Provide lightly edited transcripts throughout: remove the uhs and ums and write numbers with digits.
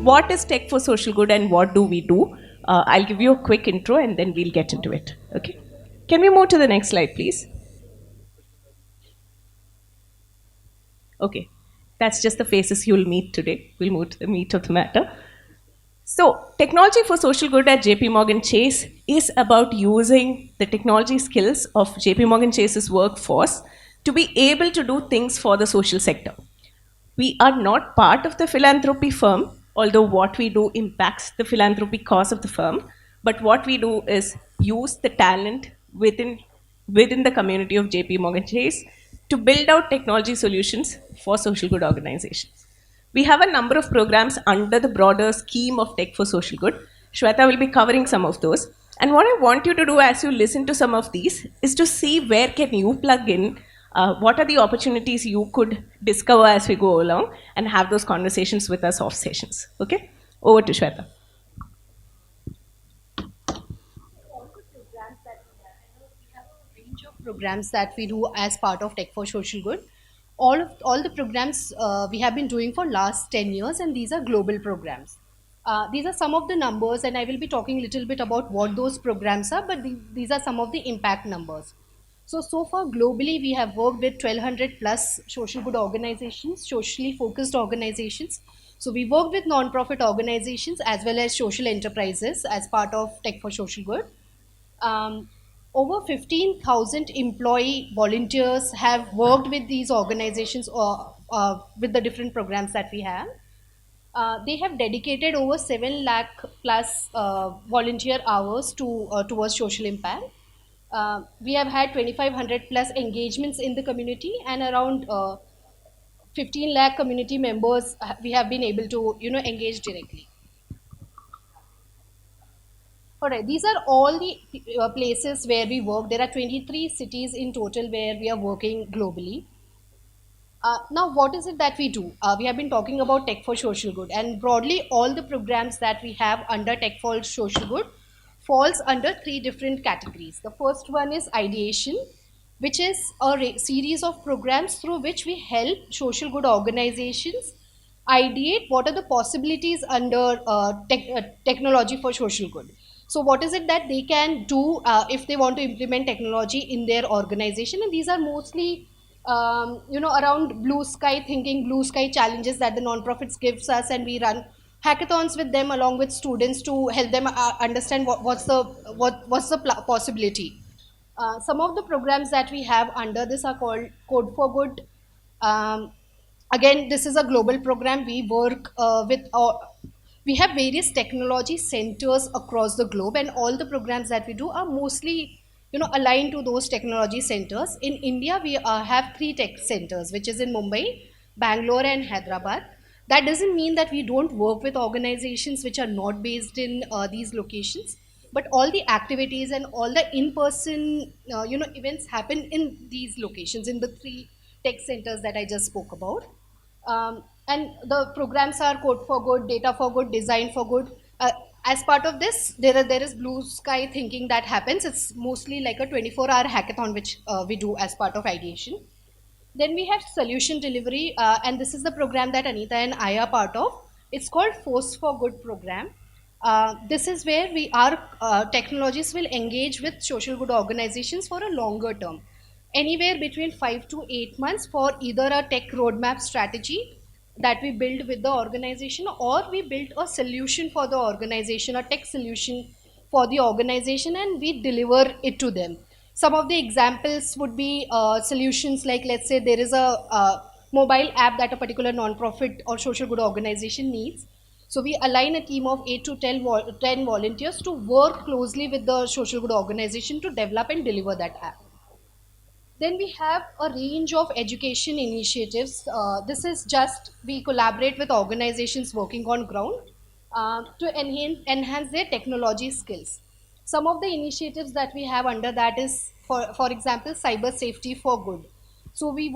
what is Tech for Social Good and what do we do? I'll give you a quick intro and then we'll get into it. Okay. Can we move to the next slide, please? Okay. That's just the faces you'll meet today. We'll move to the meat of the matter. So, technology for social good at JPMorgan Chase is about using the technology skills of JPMorgan Chase's workforce to be able to do things for the social sector. We are not part of the philanthropy firm, although what we do impacts the philanthropy cause of the firm. But what we do is use the talent within the community of JP Morgan Chase to build out technology solutions for social good organizations. We have a number of programs under the broader scheme of Tech for Social Good. Shweta will be covering some of those. And what I want you to do as you listen to some of these is to see where can you plug in, what are the opportunities you could discover as we go along, and have those conversations with us off sessions. Okay? Over to Shweta. Programs that we do as part of Tech for Social Good. All the programs we have been doing for last 10 years, and these are global programs. These are some of the numbers, and I will be talking a little bit about what those programs are, but these are some of the impact numbers. So far globally, we have worked with 1200 plus social good organizations, socially focused organizations. So we work with non-profit organizations as well as social enterprises as part of Tech for Social Good. um, Over 15,000 employee volunteers have worked with these organizations or with the different programs that we have. They have dedicated over 7 lakh plus volunteer hours towards social impact. We have had 2,500 plus engagements in the community, and around 15 lakh community members we have been able to engage directly. All right, these are all the places where we work. There are 23 cities in total where we are working globally. Now, what is it that we do? We have been talking about Tech for Social Good, and broadly, all the programs that we have under Tech for Social Good falls under three different categories. The first one is ideation, which is a series of programs through which we help social good organizations ideate what are the possibilities under technology for social good. So what is it that they can do if they want to implement technology in their organization? And these are mostly around blue sky thinking, blue sky challenges that the nonprofits gives us, and we run hackathons with them along with students to help them understand what's the possibility. Some of the programs that we have under this are called Code for Good. Um, Again, this is a global program. We work we have various technology centers across the globe, and all the programs that we do are mostly aligned to those technology centers. In India, we have three tech centers, which is in Mumbai, Bangalore, and Hyderabad. That doesn't mean that we don't work with organizations which are not based in these locations, but all the activities and all the in-person events happen in these locations, in the three tech centers that I just spoke about. And the programs are Code for Good, Data for Good, Design for Good. As part of this, there is blue sky thinking that happens. It's mostly like a 24-hour hackathon which we do as part of ideation. Then we have solution delivery, and this is the program that Anita and I are part of. It's called Force for Good program. This is where our technologies will engage with social good organizations for a longer term, anywhere between 5 to 8 months, for either a tech roadmap strategy that we build with the organization, or we build a solution for the organization, a tech solution for the organization, and we deliver it to them. Some of the examples would be solutions like, let's say there is a mobile app that a particular nonprofit or social good organization needs. So we align a team of 8 to 10 volunteers to work closely with the social good organization to develop and deliver that app. Then we have a range of education initiatives. This is just we collaborate with organizations working on ground to enhance their technology skills. Some of the initiatives that we have under that is, for example, cyber safety for good. So we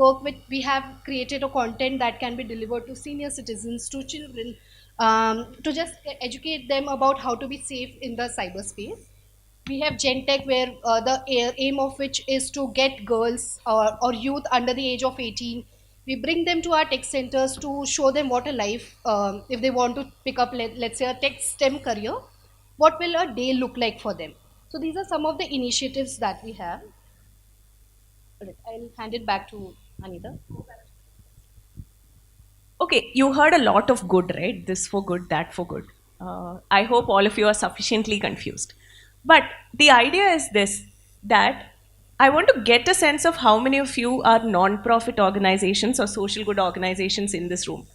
have created a content that can be delivered to senior citizens, to children, to just educate them about how to be safe in the cyberspace. We have Gentech, where the aim of which is to get girls or youth under the age of 18 We bring them to our tech centers to show them what a life, if they want to pick up, let's say, a tech STEM career, what will a day look like for them. So these are some of the initiatives that we have. All right, I'll hand it back to Anita. Okay, you heard a lot of good, right? This for good, that for good. I hope all of you are sufficiently confused. But the idea is this, that I want to get a sense of how many of you are non-profit organizations or social good organizations in this room.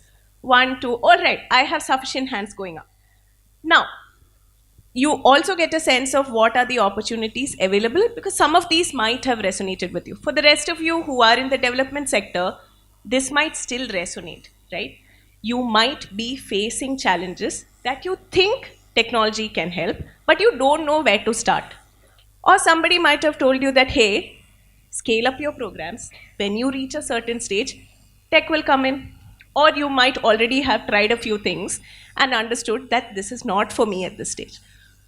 One, two, all right, I have sufficient hands going up. Now, you also get a sense of what are the opportunities available, because some of these might have resonated with you. For the rest of you who are in the development sector, this might still resonate, right? You might be facing challenges that you think technology can help, but you don't know where to start. Or somebody might have told you that, hey, scale up your programs. When you reach a certain stage, tech will come in. Or you might already have tried a few things and understood that this is not for me at this stage.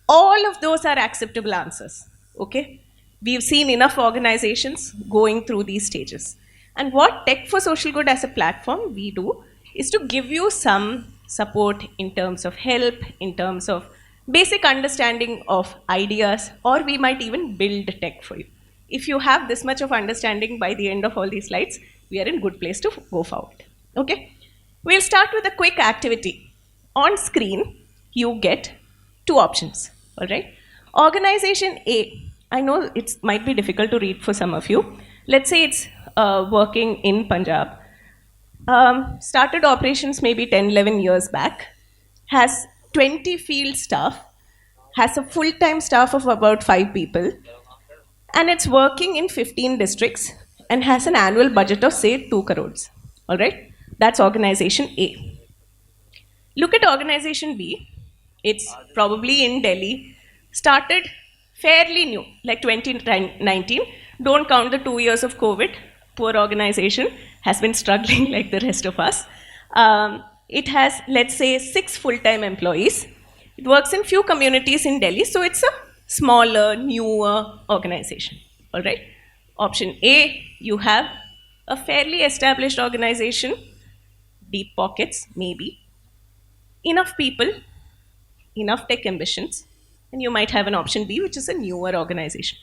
All of those are acceptable answers. Okay? We've seen enough organizations going through these stages. And what Tech for Social Good as a platform we do is to give you some support in terms of help, in terms of basic understanding of ideas, or we might even build tech for you. If you have this much of understanding by the end of all these slides, we are in good place to go forward. Okay? We'll start with a quick activity. On screen, you get two options. All right? Organization A. I know it might be difficult to read for some of you. Let's say it's working in Punjab. Started operations maybe 10, 11 years back. Has 20 field staff. Has a full-time staff of about 5 people. And it's working in 15 districts and has an annual budget of say 2 crores. All right? That's organization A. Look at organization B. It's probably in Delhi. Started fairly new, like 2019. Don't count the 2 years of COVID. Poor organization has been struggling like the rest of us. It has, let's say, 6 full-time employees. It works in few communities in Delhi, so it's a smaller, newer organization. All right. Option A, you have a fairly established organization, deep pockets, maybe, enough people, enough tech ambitions, and you might have an option B, which is a newer organization.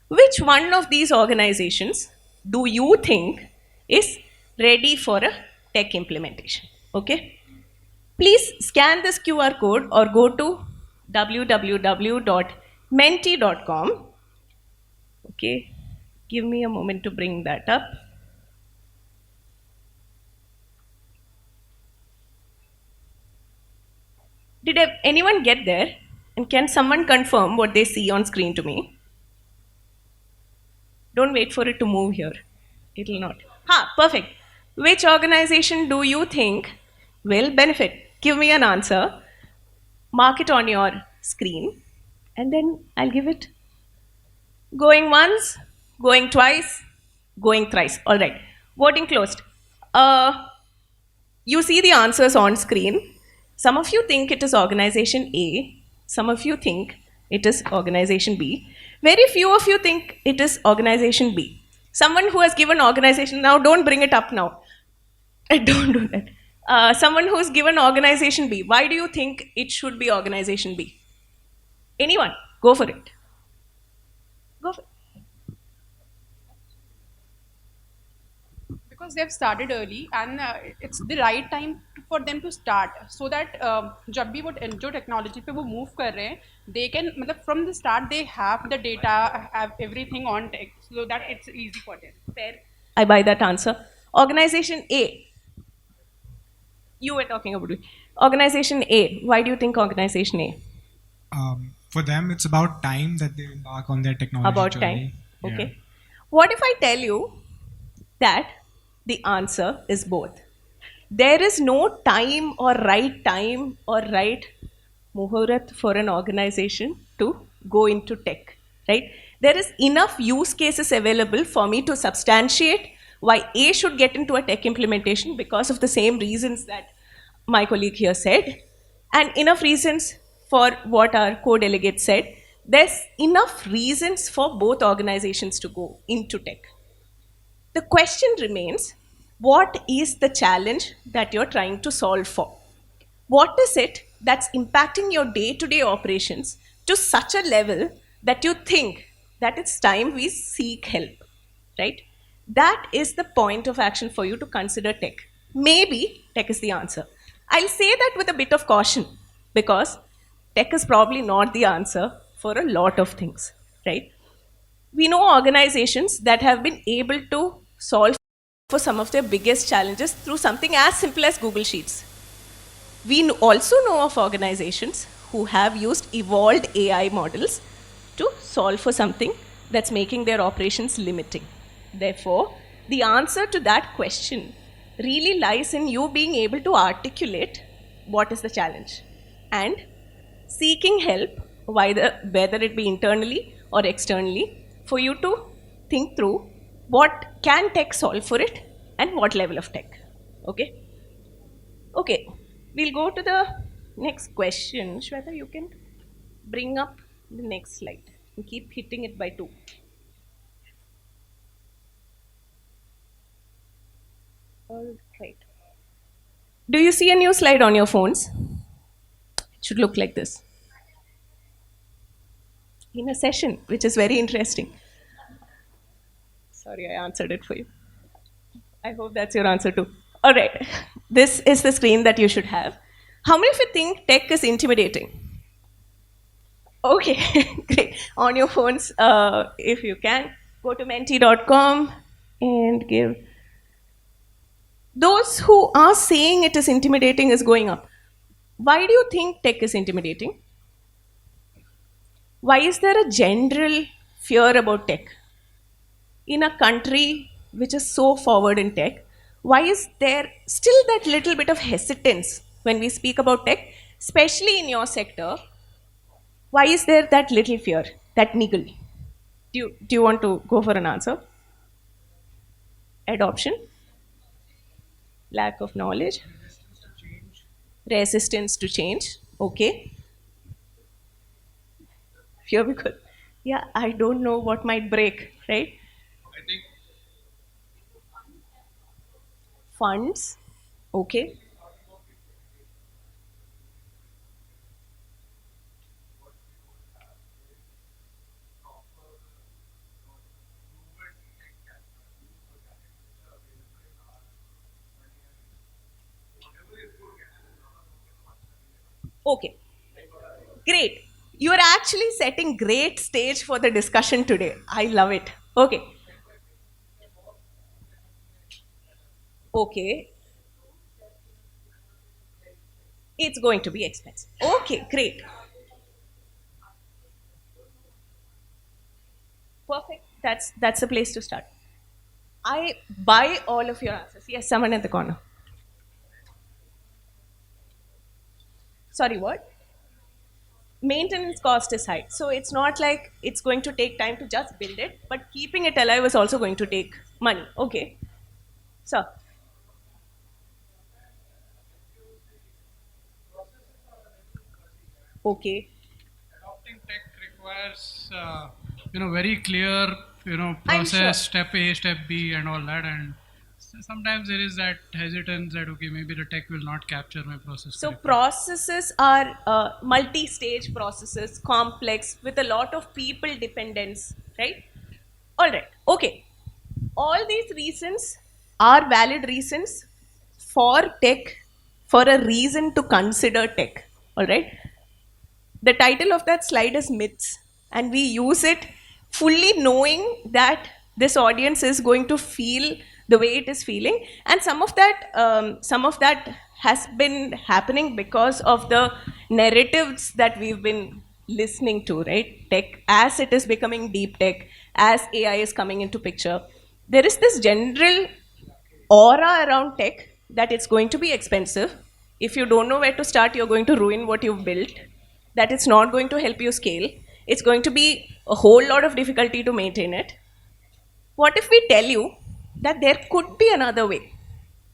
Which one of these organizations do you think is ready for a tech implementation? Okay. Please scan this QR code or go to www.menti.com. Okay, give me a moment to bring that up. Did anyone get there? And can someone confirm what they see on screen to me? Don't wait for it to move here. It'll not. Perfect. Which organization do you think will benefit? Give me an answer. Mark it on your screen. And then I'll give it. Going once, going twice, going thrice. All right. Voting closed. You see the answers on screen. Some of you think it is organization A. Some of you think it is organization B. Very few of you think it is organization B. Someone who has given organization, now don't bring it up now. Don't do that. Someone who's given organization B. Why do you think it should be organization B? Anyone? Go for it. Go for it. Because they've started early and it's the right time for them to start so that जब भी वो जो technology पे वो move कर रहे हैं they can मतलब from the start they have the data, have everything on tech so that it's easy for them. Fair? I buy that answer. Organization A. You were talking about it. Organization A. Why do you think organization A? For them, it's about time that they embark on their technology About journey. time. Okay. Yeah. What if I tell you that the answer is both? There is no time or right muhurat for an organization to go into tech, right? There is enough use cases available for me to substantiate why A should get into a tech implementation because of the same reasons that my colleague here said, and enough reasons for what our co-delegate said. There's enough reasons for both organizations to go into tech. The question remains, What is the challenge that you're trying to solve for? What is it that's impacting your day to day operations to such a level that you think that it's time we seek help, right? That is the point of action for you to consider tech. Maybe tech is the answer. I'll say that with a bit of caution because tech is probably not the answer for a lot of things, right? We know organizations that have been able to solve for some of their biggest challenges through something as simple as Google Sheets. We also know of organizations who have used evolved AI models to solve for something that's making their operations limiting. Therefore, the answer to that question really lies in you being able to articulate what is the challenge and seeking help, whether it be internally or externally, for you to think through what can tech solve for it and what level of tech. Okay? Okay, we'll go to the next question. Shweta, you can bring up the next slide and keep hitting it by 2. All right. Do you see a new slide on your phones? It should look like this. In a session, which is very interesting. Sorry, I answered it for you. I hope that's your answer too. All right, this is the screen that you should have. How many of you think tech is intimidating? Okay, great. On your phones, if you can, go to menti.com and give. Those who are saying it is intimidating is going up. Why do you think tech is intimidating? Why is there a general fear about tech? In a country which is so forward in tech, why is there still that little bit of hesitance when we speak about tech, especially in your sector? Why is there that little fear, that niggle? Do you want to go for an answer? Adoption? Lack of knowledge? Resistance to change? Okay. Fear because, yeah, I don't know what might break, right? Funds? Okay. Okay. Great. You are actually setting great stage for the discussion today. I love it. Okay. Okay. It's going to be expensive. Okay, great. Perfect. That's the place to start. I buy all of your answers. Yes, someone in the corner. Sorry, what? Maintenance cost is high. So it's not like it's going to take time to just build it, but keeping it alive is also going to take money. Okay. So, okay. Adopting tech requires, very clear, I'm sure. process, step A, step B, and all that. And sometimes there is that hesitance that, okay, maybe the tech will not capture my process. So correctly. processes are multi-stage processes, complex, with a lot of people dependence, right? All right, okay. All these reasons are valid reasons for tech, for a reason to consider tech, all right? The title of that slide is Myths, and we use it fully knowing that this audience is going to feel the way it is feeling, and some of that has been happening because of the narratives that we've been listening to, right? Tech, as it is becoming deep tech, as AI is coming into picture, there is this general aura around tech that it's going to be expensive. If you don't know where to start, you're going to ruin what you've built, that it's not going to help you scale. It's going to be a whole lot of difficulty to maintain it. What if we tell you that there could be another way?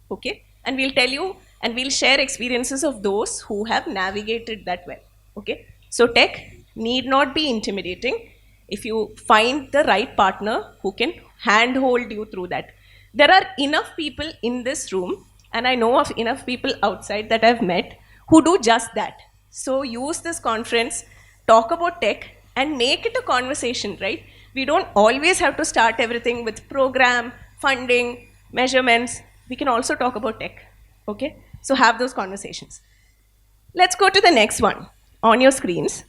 Okay? And we'll tell you and we'll share experiences of those who have navigated that well. Okay? So, tech need not be intimidating if you find the right partner who can handhold you through that. There are enough people in this room, and I know of enough people outside that I've met who do just that. So use this conference, talk about tech, and make it a conversation, right? We don't always have to start everything with program, funding, measurements. We can also talk about tech, okay? So have those conversations. Let's go to the next one on your screens.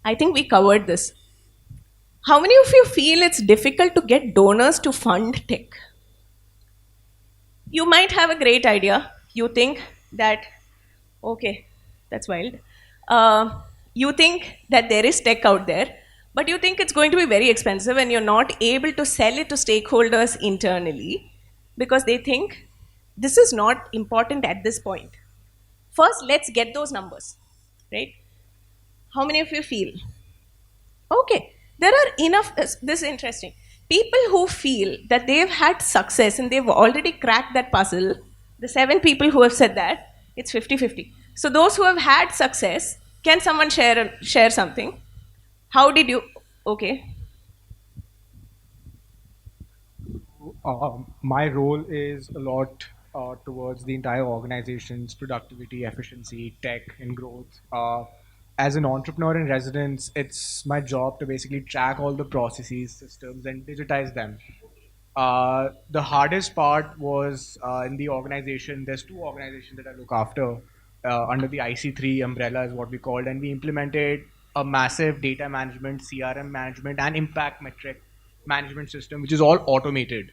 I think we covered this. How many of you feel it's difficult to get donors to fund tech? You might have a great idea. You think that, okay, that's wild. You think that there is tech out there, but you think it's going to be very expensive and you're not able to sell it to stakeholders internally because they think this is not important at this point. First, let's get those numbers, right? How many of you feel? Okay, there are enough. This is interesting. People who feel that they've had success and they've already cracked that puzzle, the 7 people who have said that, it's 50-50. So those who have had success, can someone share something? How did you? Okay, My role is a lot towards the entire organization's productivity, efficiency, tech, and growth. As an entrepreneur in residence, it's my job to basically track all the processes, systems, and digitize them. The hardest part was in the organization. There's two organizations that I look after under the IC3 umbrella, is what we called, and we implemented a massive data management, CRM management, and impact metric management system, which is all automated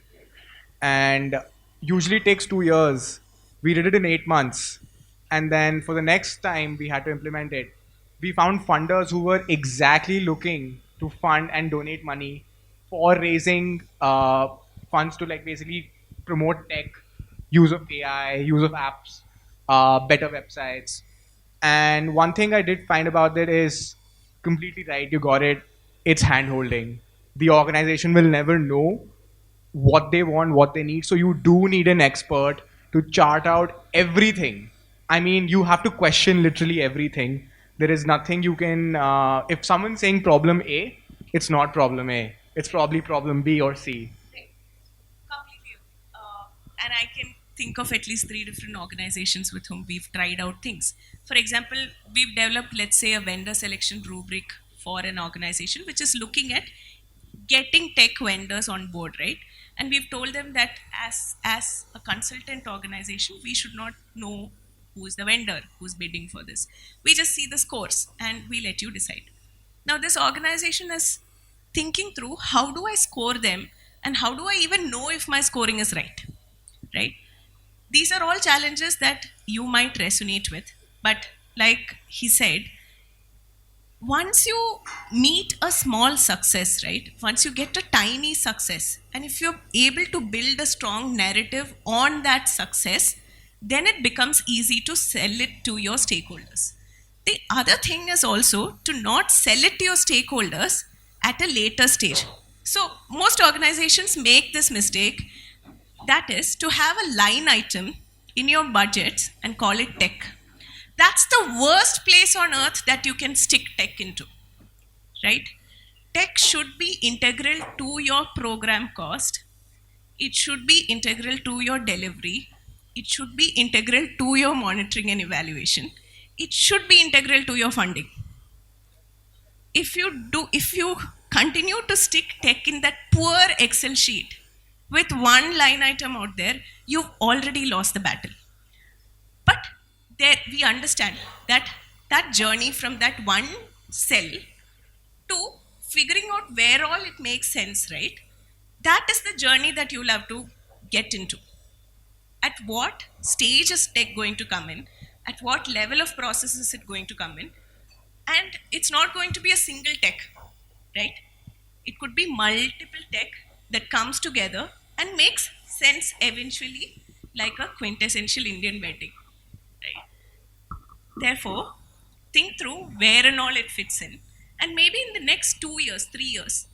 and usually takes 2 years. We did it in 8 months. And then for the next time we had to implement it, we found funders who were exactly looking to fund and donate money for raising funds to like basically promote tech, use of AI, use of apps, better websites. And one thing I did find about that is completely right. You got it. It's hand holding. The organization will never know what they want, what they need. So you do need an expert to chart out everything. I mean, you have to question literally everything. There is nothing you can. If someone's saying problem A, it's not problem A. It's probably problem B or C. completely. And I can think of at least 3 different organizations with whom we've tried out things. For example, we've developed, let's say, a vendor selection rubric for an organization which is looking at getting tech vendors on board, right? And we've told them that as a consultant organization, we should not know who's the vendor who's bidding for this. We just see the scores and we let you decide. Now, this organization is thinking through, how do I score them and how do I even know if my scoring is right? Right? These are all challenges that you might resonate with. But like he said, once you meet a small success, right? Once you get a tiny success, and if you're able to build a strong narrative on that success, then it becomes easy to sell it to your stakeholders. The other thing is also to not sell it to your stakeholders at a later stage. So, most organizations make this mistake, that is, to have a line item in your budgets and call it tech. That's the worst place on earth that you can stick tech into, right? Tech should be integral to your program cost. It should be integral to your delivery. It should be integral to your monitoring and evaluation. It should be integral to your funding. If you continue to stick tech in that poor Excel sheet with one line item out there, you've already lost the battle. But there we understand that that journey from that one cell to figuring out where all it makes sense, right? That is the journey that you'll have to get into. At what stage is tech going to come in? At what level of process is it going to come in? And it's not going to be a single tech, right? It could be multiple tech that comes together and makes sense eventually, like a quintessential Indian wedding, right? Therefore, think through where and all it fits in, and maybe in the next 2 years, 3 years,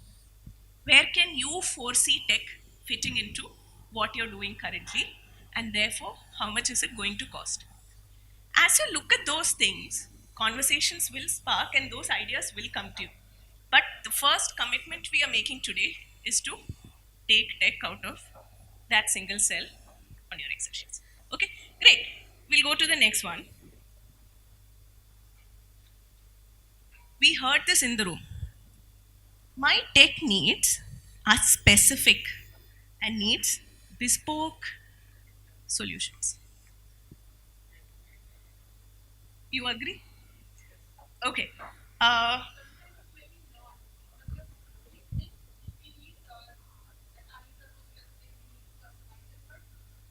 where can you foresee tech fitting into what you're doing currently, and therefore, how much is it going to cost? As you look at those things, conversations will spark and those ideas will come to you. But the first commitment we are making today is to take tech out of that single cell on your Excel sheets. Okay, great. We'll go to the next one. We heard this in the room. My tech needs are specific and needs bespoke solutions. You agree? Okay. Uh,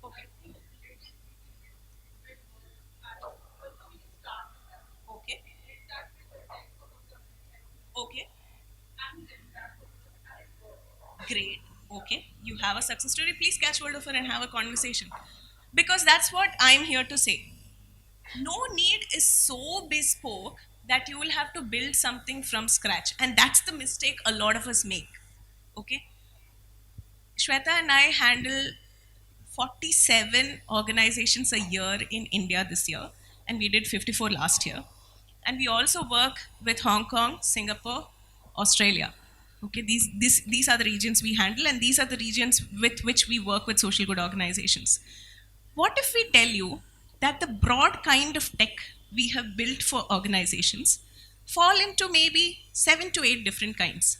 okay. Okay. Okay. Great. Okay. You have a success story. Please catch hold of her and have a conversation. Because that's what I'm here to say. No need is so bespoke that you will have to build something from scratch. And that's the mistake a lot of us make. Okay. Shweta and I handle 47 organizations a year in India this year, and we did 54 last year. And we also work with Hong Kong, Singapore, Australia. Okay, these are the regions we handle, and these are the regions with which we work with social good organizations. What if we tell you that the broad kind of tech we have built for organizations fall into maybe 7 to 8 different kinds?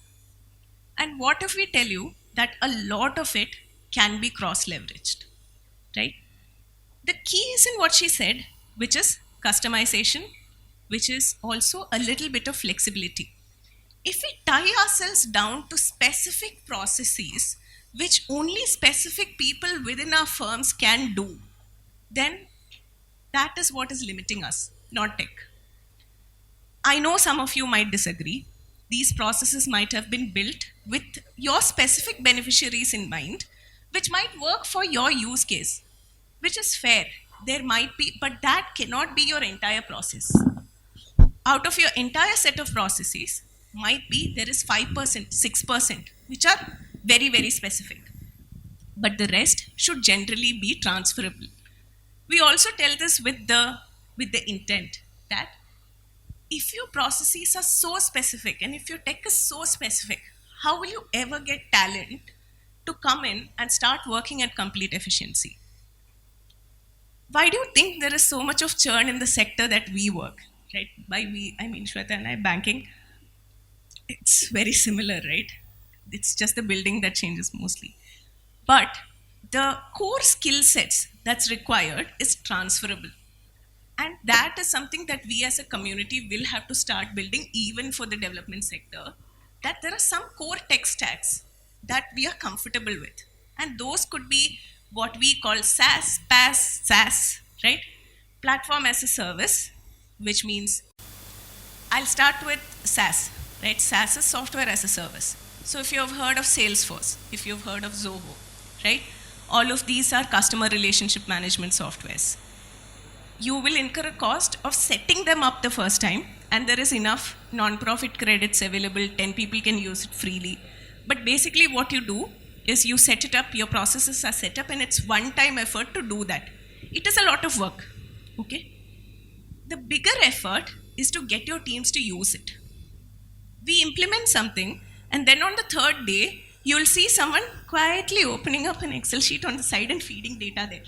And what if we tell you that a lot of it can be cross leveraged, right? The key is in what she said, which is customization, which is also a little bit of flexibility. If we tie ourselves down to specific processes, which only specific people within our firms can do, then that is what is limiting us, not tech. I know some of you might disagree. These processes might have been built with your specific beneficiaries in mind, which might work for your use case, which is fair. There might be, but that cannot be your entire process. Out of your entire set of processes, might be there is 5%, 6%, which are very, very specific. But the rest should generally be transferable. We also tell this with the intent that if your processes are so specific and if your tech is so specific, how will you ever get talent to come in and start working at complete efficiency? Why do you think there is so much of churn in the sector that we work? Right? By we, I mean Shweta and I, banking. It's very similar, right? It's just the building that changes mostly. But the core skill sets that's required is transferable. And that is something that we as a community will have to start building even for the development sector, that there are some core tech stacks that we are comfortable with. And those could be what we call SaaS, PaaS, SaaS, right? Platform as a service, which means I'll start with SaaS, right? SaaS is software as a service. So if you've heard of Salesforce, if you've heard of Zoho, right? All of these are customer relationship management softwares. You will incur a cost of setting them up the first time, and there is enough non-profit credits available, 10 people can use it freely. But basically what you do is you set it up, your processes are set up, and it's one-time effort to do that. It is a lot of work, okay? The bigger effort is to get your teams to use it. We implement something, and then on the third day, you'll see someone quietly opening up an Excel sheet on the side and feeding data there.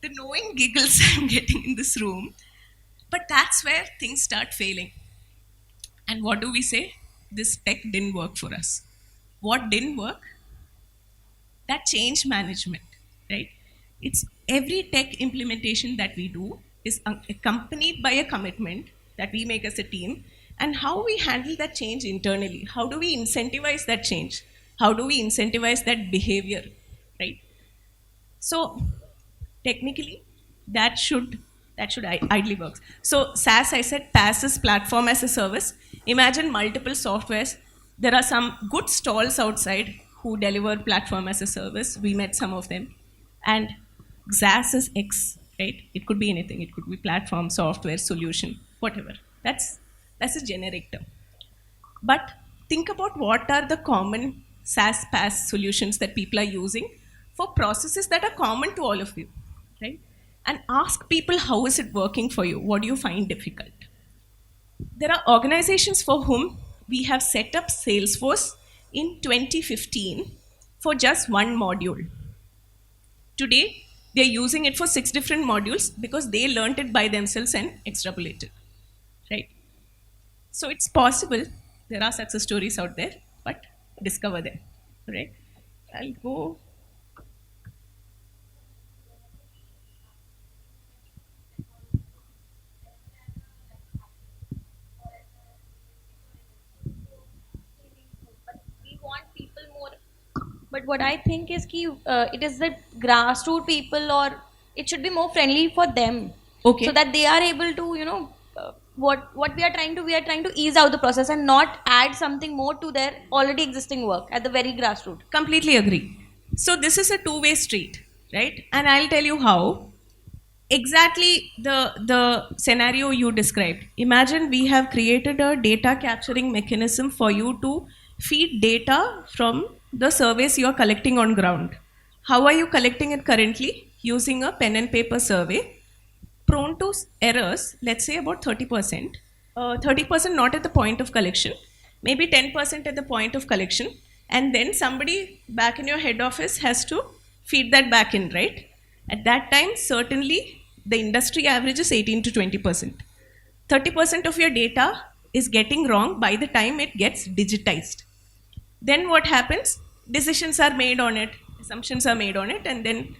The knowing giggles I'm getting in this room, but that's where things start failing. And what do we say? This tech didn't work for us. What didn't work? That change management, right? It's every tech implementation that we do is accompanied by a commitment that we make as a team, and how we handle that change internally. How do we incentivize that change? How do we incentivize that behavior, right? So technically, that should ideally work. So SaaS, I said, PaaS is platform as a service. Imagine multiple softwares. There are some good stalls outside who deliver platform as a service. We met some of them. And XaaS is X, right? It could be anything. It could be platform, software, solution, whatever. That's a generic term. But think about what are the common SaaS, PaaS solutions that people are using for processes that are common to all of you, right? And ask people, how is it working for you? What do you find difficult? There are organizations for whom we have set up Salesforce in 2015 for just one module. Today, they're using it for 6 different modules because they learned it by themselves and extrapolated, right? So it's possible. There are success stories out there, but discover them, right? I'll go. We want people more. But what I think is ki, it is the grassroots people, or it should be more friendly for them, Okay. so that they are able to, what we are trying to ease out the process and not add something more to their already existing work at the very grassroots. Completely agree. So this is a two-way street, right? And I'll tell you how. Exactly the scenario you described. Imagine we have created a data capturing mechanism for you to feed data from the surveys you are collecting on ground. How are you collecting it currently? Using a pen and paper survey, prone to errors, let's say about 30%. 30% not at the point of collection, maybe 10% at the point of collection, and then somebody back in your head office has to feed that back in, right? At that time, certainly the industry average is 18 to 20%. 30% of your data is getting wrong by the time it gets digitized. Then what happens? Decisions are made on it, assumptions are made on it, and then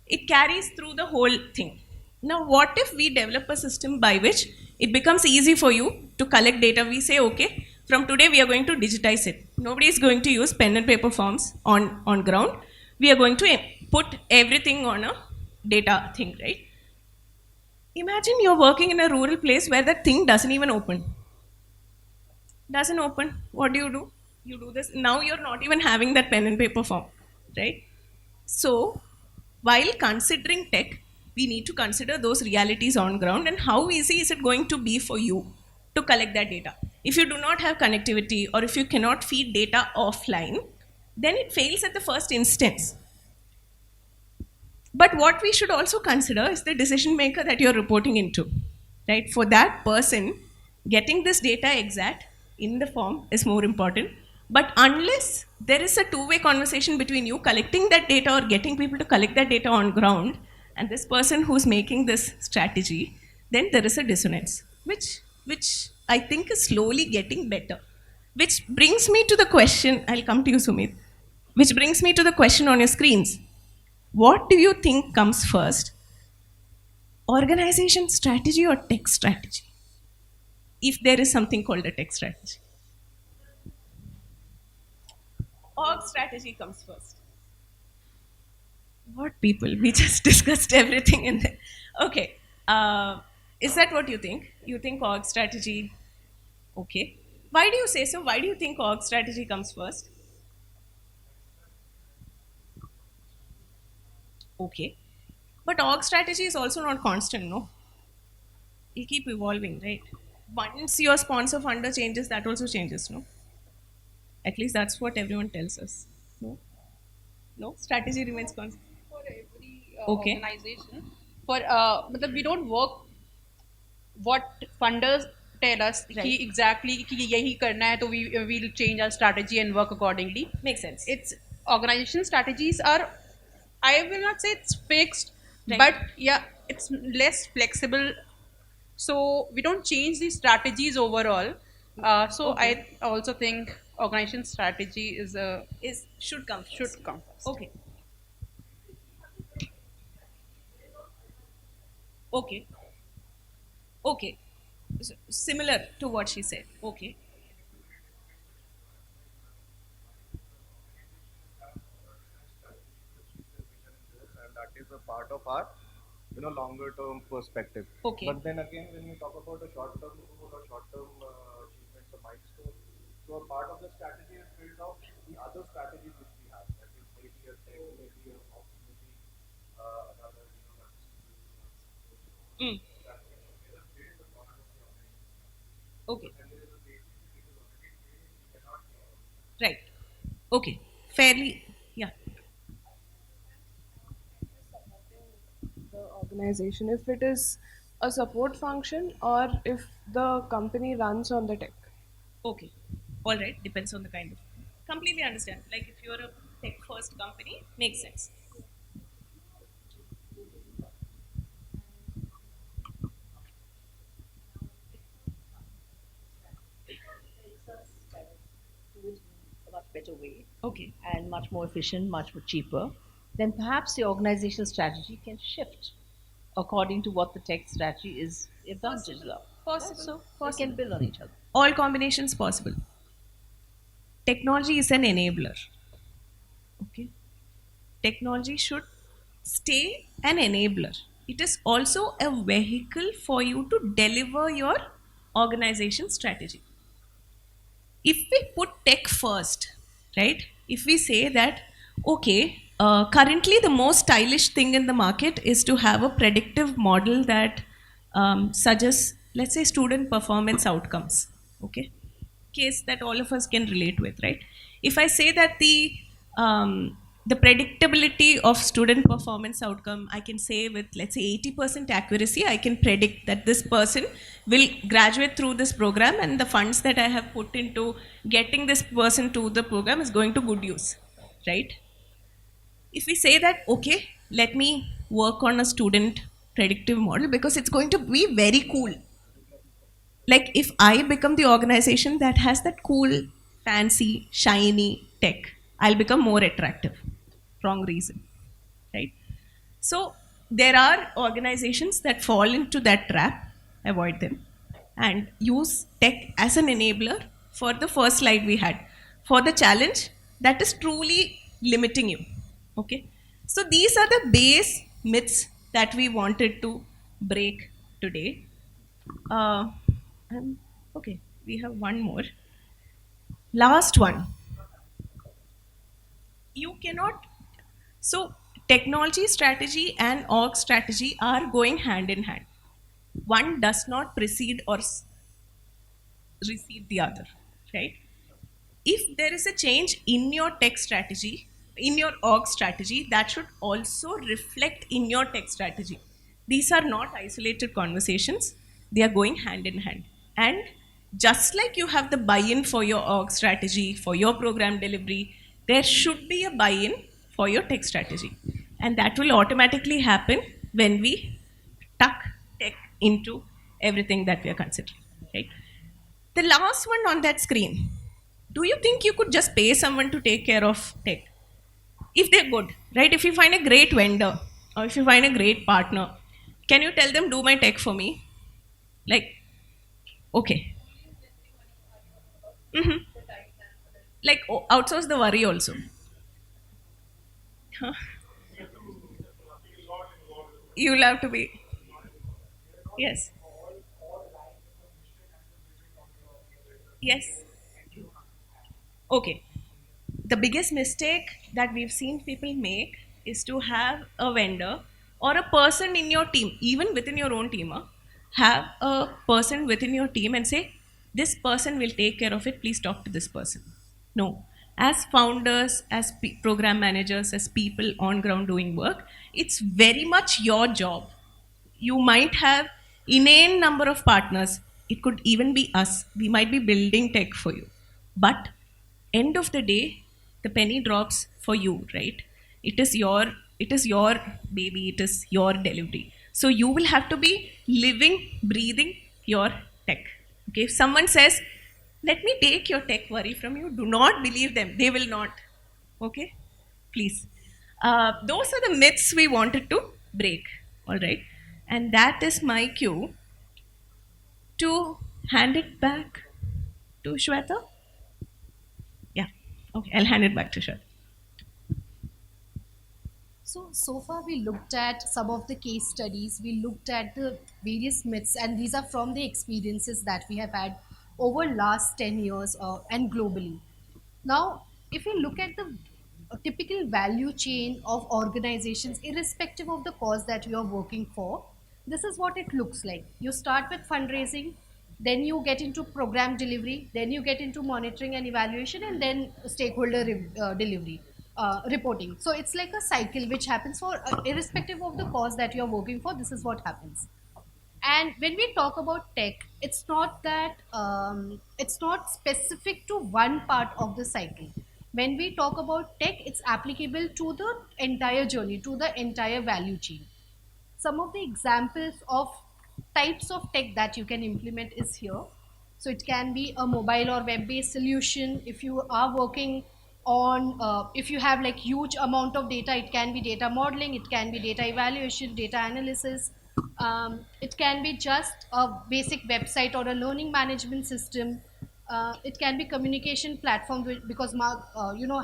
it carries through the whole thing. Now, what if we develop a system by which it becomes easy for you to collect data? We say, okay, from today we are going to digitize it. Nobody is going to use pen and paper forms on ground. We are going to put everything on a data thing, right? Imagine you're working in a rural place where that thing doesn't even open. Doesn't open. What do? You do this. Now you're not even having that pen and paper form, right? So, while considering tech, we need to consider those realities on ground and how easy is it going to be for you to collect that data. If you do not have connectivity or if you cannot feed data offline, then it fails at the first instance. But what we should also consider is the decision maker that you're reporting into, right? For that person, getting this data exact in the form is more important. But unless there is a two-way conversation between you collecting that data or getting people to collect that data on ground and this person who's making this strategy, then there is a dissonance, which I think is slowly getting better. Which brings me to the question, I'll come to you, Sumit, which brings me to the question on your screens. What do you think comes first? Organization strategy or tech strategy? If there is something called a tech strategy. Org strategy comes first. What people? We just discussed everything in there. Okay. Is that what you think? You think org strategy? Okay. Why do you say so? Why do you think org strategy comes first? Okay. But org strategy is also not constant, no? It'll keep evolving, right? Once your sponsor funder changes, that also changes, no? At least that's what everyone tells us. No? No? Strategy remains constant. For every Okay. organization, for we don't work what funders tell us Right. कि exactly कि यही करना है तो we will change our strategy and work accordingly. Makes sense. It's organization strategies are, I will not say it's fixed, Right. but yeah, it's less flexible. So we don't change the strategies overall. So Okay. I also think organization strategy Is should come first. should come first. Okay. Okay. Okay. Similar to what she said. Okay. And that is a part of our longer term perspective. Okay. But then again, when we talk about a short term goal or short term achievements or milestones, so a part of the strategy is built off the other strategies which we have. That is maybe a tech, maybe a opportunity, another Mm. strategy together build the part of the organization. Okay. And there is a basic which is already built, we cannot Right. Okay. Fairly. Yeah. The organization, if it is a support function or if the company runs on the tech. Okay. All right. Depends on the kind of. Completely understand. Like if you're a tech first company makes sense. a much better way Okay. and much more efficient, much more cheaper, then perhaps the organizational strategy can shift according to what the tech strategy is advantages are. Right? Possible. So they Possible. can build on each other. All combinations possible. Technology is an enabler. Okay. Technology should stay an enabler. It is also a vehicle for you to deliver your organization strategy. If we put tech first, right? If we say that, okay, currently the most stylish thing in the market is to have a predictive model that suggests, let's say, student performance outcomes. Okay, case that all of us can relate with, right? If I say that the predictability of student performance outcome, I can say with, let's say, 80% accuracy, I can predict that this person will graduate through this program and the funds that I have put into getting this person to the program is going to good use, right? If we say that, okay, let me work on a student predictive model because it's going to be very cool. Like if I become the organization that has that cool, fancy, shiny tech, I'll become more attractive. Wrong reason, right? So there are organizations that fall into that trap. Avoid them and use tech as an enabler for the first slide we had, for the challenge that is truly limiting you. Okay, so these are the base myths that we wanted to break today. uh, okay, we have one more. Last one. You cannot. So, technology strategy and org strategy are going hand in hand. One does not precede or recede the other, right? If there is a change in your tech strategy, in your org strategy, that should also reflect in your tech strategy. These are not isolated conversations, they are going hand in hand. And just like you have the buy in for your org strategy, for your program delivery, there should be a buy in for your tech strategy. And that will automatically happen when we tuck tech into everything that we are considering, right? The last one on that screen. Do you think you could just pay someone to take care of tech? If they're good, right? If you find a great vendor or if you find a great partner, can you tell them, do my tech for me? Like, okay. Mm-hmm. Like, outsource the worry also. Huh? You'll have to be. Yes. Yes. Okay. The biggest mistake that we've seen people make is to have a vendor or a person in your team, even within your own team, have a person within your team and say, this person will take care of it, please talk to this person. No. As founders, as program managers, as people on ground doing work, it's very much your job. You might have inane number of partners. It could even be us. We might be building tech for you. But end of the day, the penny drops for you, right? It is your baby, it is your delivery. So you will have to be living, breathing your tech. Okay. If someone says, let me take your tech worry from you, do not believe them. They will not. Okay? Please. Those are the myths we wanted to break. All right. And that is my cue to hand it back to Shweta. Yeah. Okay. I'll hand it back to Shweta. So far we looked at some of the case studies, we looked at the various myths, and these are from the experiences that we have had over last 10 years and globally. Now, if we look at the typical value chain of organizations, irrespective of the cause that you are working for, this is what it looks like. You start with fundraising, then you get into program delivery, then you get into monitoring and evaluation, and then stakeholder delivery reporting. So it's like a cycle which happens for irrespective of the cause that you are working for. This is what happens. And when we talk about tech, it's not that it's not specific to one part of the cycle. When we talk about tech, it's applicable to the entire journey, to the entire value chain. Some of the examples of types of tech that you can implement is here. So it can be a mobile or web based solution. If you are working on if you have like huge amount of data, it can be data modeling, it can be data evaluation, data analysis, it can be just a basic website or a learning management system. It can be communication platform because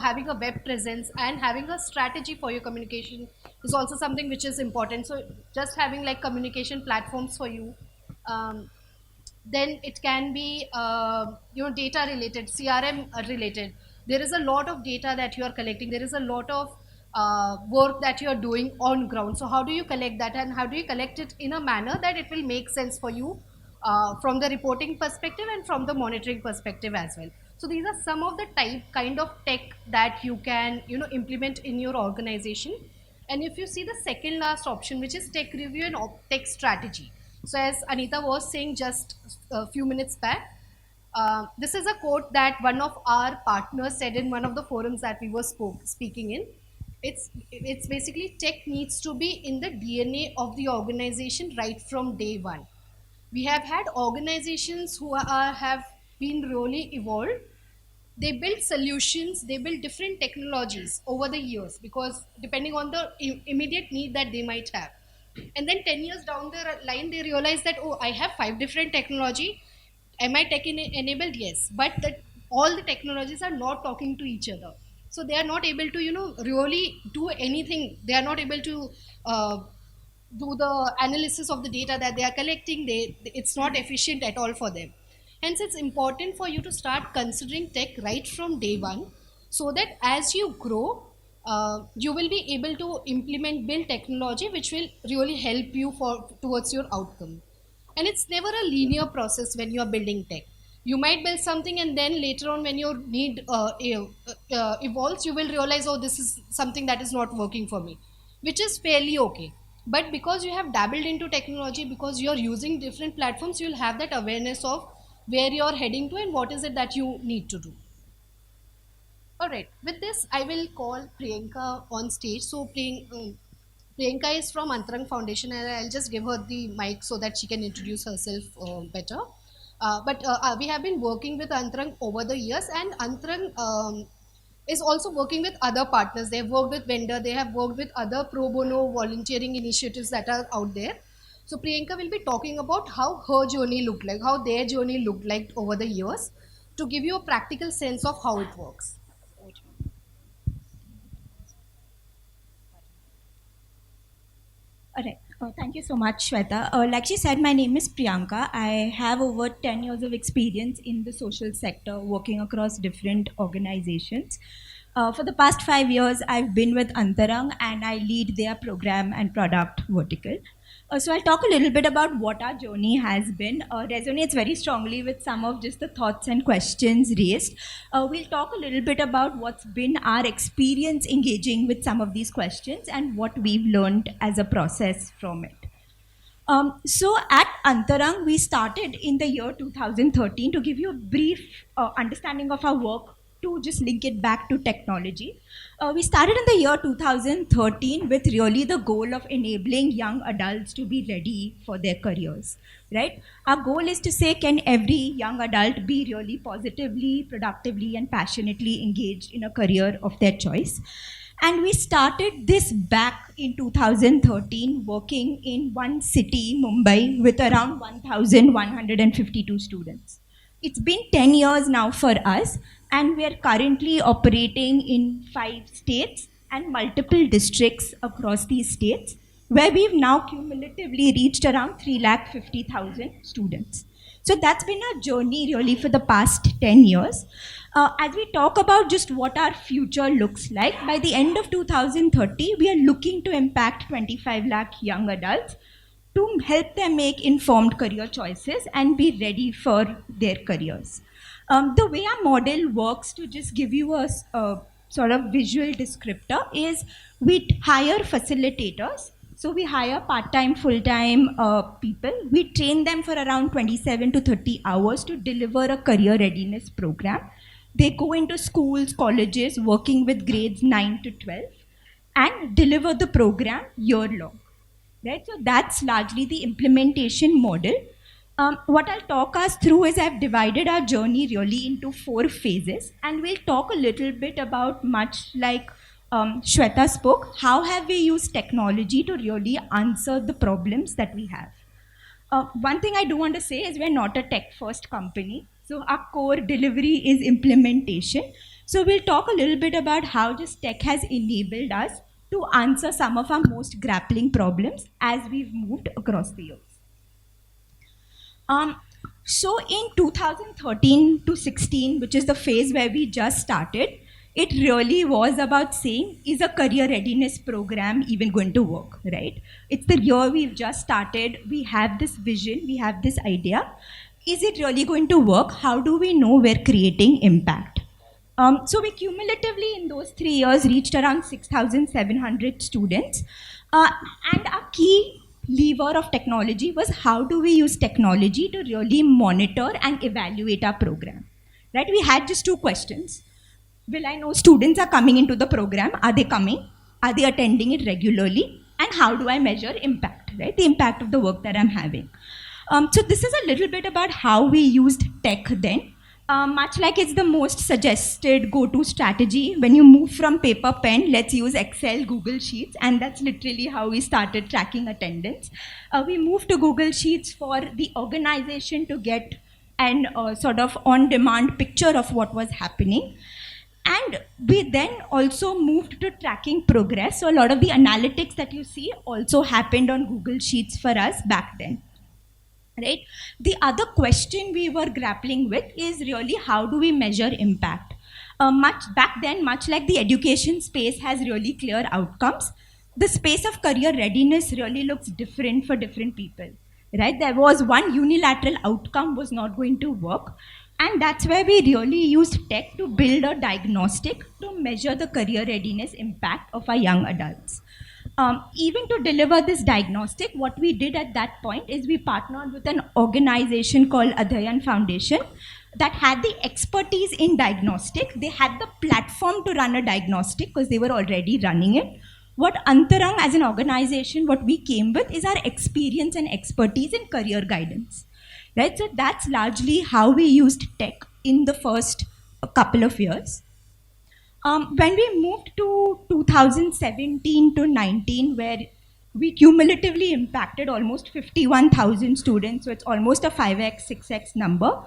having a web presence and having a strategy for your communication is also something which is important. So just having like communication platforms for you. um, then it can be data related, crm related. There is a lot of data that you are collecting, there is a lot of work that you are doing on ground. So how do you collect that, and how do you collect it in a manner that it will make sense for you from the reporting perspective and from the monitoring perspective as well. So these are some of the kind of tech that you can implement in your organization. And if you see the second last option, which is tech review and tech strategy. So as Anita was saying just a few minutes back, this is a quote that one of our partners said in one of the forums that we were speaking in. It's basically tech needs to be in the DNA of the organization right from day one. We have had organizations who have been really evolved. They build solutions, they build different technologies over the years because depending on the immediate need that they might have. And then 10 years down the line they realize that, oh, I have 5 different technology. Am I tech enabled? Yes, but that all the technologies are not talking to each other. So they are not able to really do anything. They are not able to do the analysis of the data that they are collecting. It's not efficient at all for them. Hence it's important for you to start considering tech right from day one, so that as you grow, you will be able to build technology which will really help you for towards your outcome. And it's never a linear process when you are building tech. You might build something and then later on when your need evolves, you will realize, oh, this is something that is not working for me, which is fairly okay. But because you have dabbled into technology, because you're using different platforms, you'll have that awareness of where you're heading to and what is it that you need to do. All right, with this, I will call Priyanka on stage. So, Priyanka is from Antarang Foundation, and I'll just give her the mic so that she can introduce herself better. But we have been working with Antarang over the years, and Antarang is also working with other partners. They have worked with vendor, they have worked with other pro bono volunteering initiatives that are out there. So Priyanka will be talking about how her journey looked like, how their journey looked like over the years, to give you a practical sense of how it works. All right. Thank you so much, Shweta. Like she said, my name is Priyanka. I have over 10 years of experience in the social sector, working across different organizations. For the past 5 years, I've been with Antarang and I lead their program and product vertical. So I'll talk a little bit about what our journey has been. Resonates very strongly with some of just the thoughts and questions raised. We'll talk a little bit about what's been our experience engaging with some of these questions and what we've learned as a process from it. So at Antarang, we started in the year 2013. To give you a brief understanding of our work, to just link it back to technology. We started in the year 2013 with really the goal of enabling young adults to be ready for their careers, right? Our goal is to say, can every young adult be really positively, productively, and passionately engaged in a career of their choice? And we started this back in 2013, working in one city, Mumbai, with around 1,152 students. It's been 10 years now for us, and we are currently operating in 5 states and multiple districts across these states, where we've now cumulatively reached around 350,000 students. So that's been our journey really for the past 10 years. As we talk about just what our future looks like, by the end of 2030, we are looking to impact 25 lakh young adults to help them make informed career choices and be ready for their careers. The way our model works, to just give you a sort of visual descriptor, is we hire facilitators. So we hire part-time, full-time people. We train them for around 27 to 30 hours to deliver a career readiness program. They go into schools, colleges, working with grades 9 to 12 and deliver the program year long. Right? So that's largely the implementation model. What I'll talk us through is I've divided our journey really into 4 phases, and we'll talk a little bit about, much like Shweta spoke, how have we used technology to really answer the problems that we have. One thing I do want to say is we're not a tech-first company. So our core delivery is implementation. So we'll talk a little bit about how this tech has enabled us to answer some of our most grappling problems as we've moved across the years. So in 2013 to 16, which is the phase where we just started, it really was about saying, is a career readiness program even going to work, right? It's the year we've just started. We have this vision, we have this idea. Is it really going to work? How do we know we're creating impact? So we cumulatively in those 3 years reached around 6,700 students. And our key lever of technology was how do we use technology to really monitor and evaluate our program, right? We had just 2 questions. Will I know students are coming into the program? Are they coming? Are they attending it regularly? And how do I measure impact, right? The impact of the work that I'm having. So this is a little bit about how we used tech then. Much like it's the most suggested go-to strategy. When you move from paper pen, let's use Excel, Google Sheets, and that's literally how we started tracking attendance. We moved to Google Sheets for the organization to get an sort of on-demand picture of what was happening. And we then also moved to tracking progress. So a lot of the analytics that you see also happened on Google Sheets for us back then. Right? The other question we were grappling with is really how do we measure impact? Back then, much like the education space has really clear outcomes, the space of career readiness really looks different for different people. Right? There was one unilateral outcome was not going to work. And that's where we really used tech to build a diagnostic to measure the career readiness impact of our young adults. Even to deliver this diagnostic, what we did at that point is we partnered with an organization called Herein Foundation that had the expertise in diagnostic. They had the platform to run a diagnostic because they were already running it. What Antarang as an organization, what we came with is our experience and expertise in career guidance. Right? So that's largely how we used tech in the first couple of years. When we moved to 2017 to 19, where we cumulatively impacted almost 51,000 students, so it's almost a 5x, 6x number,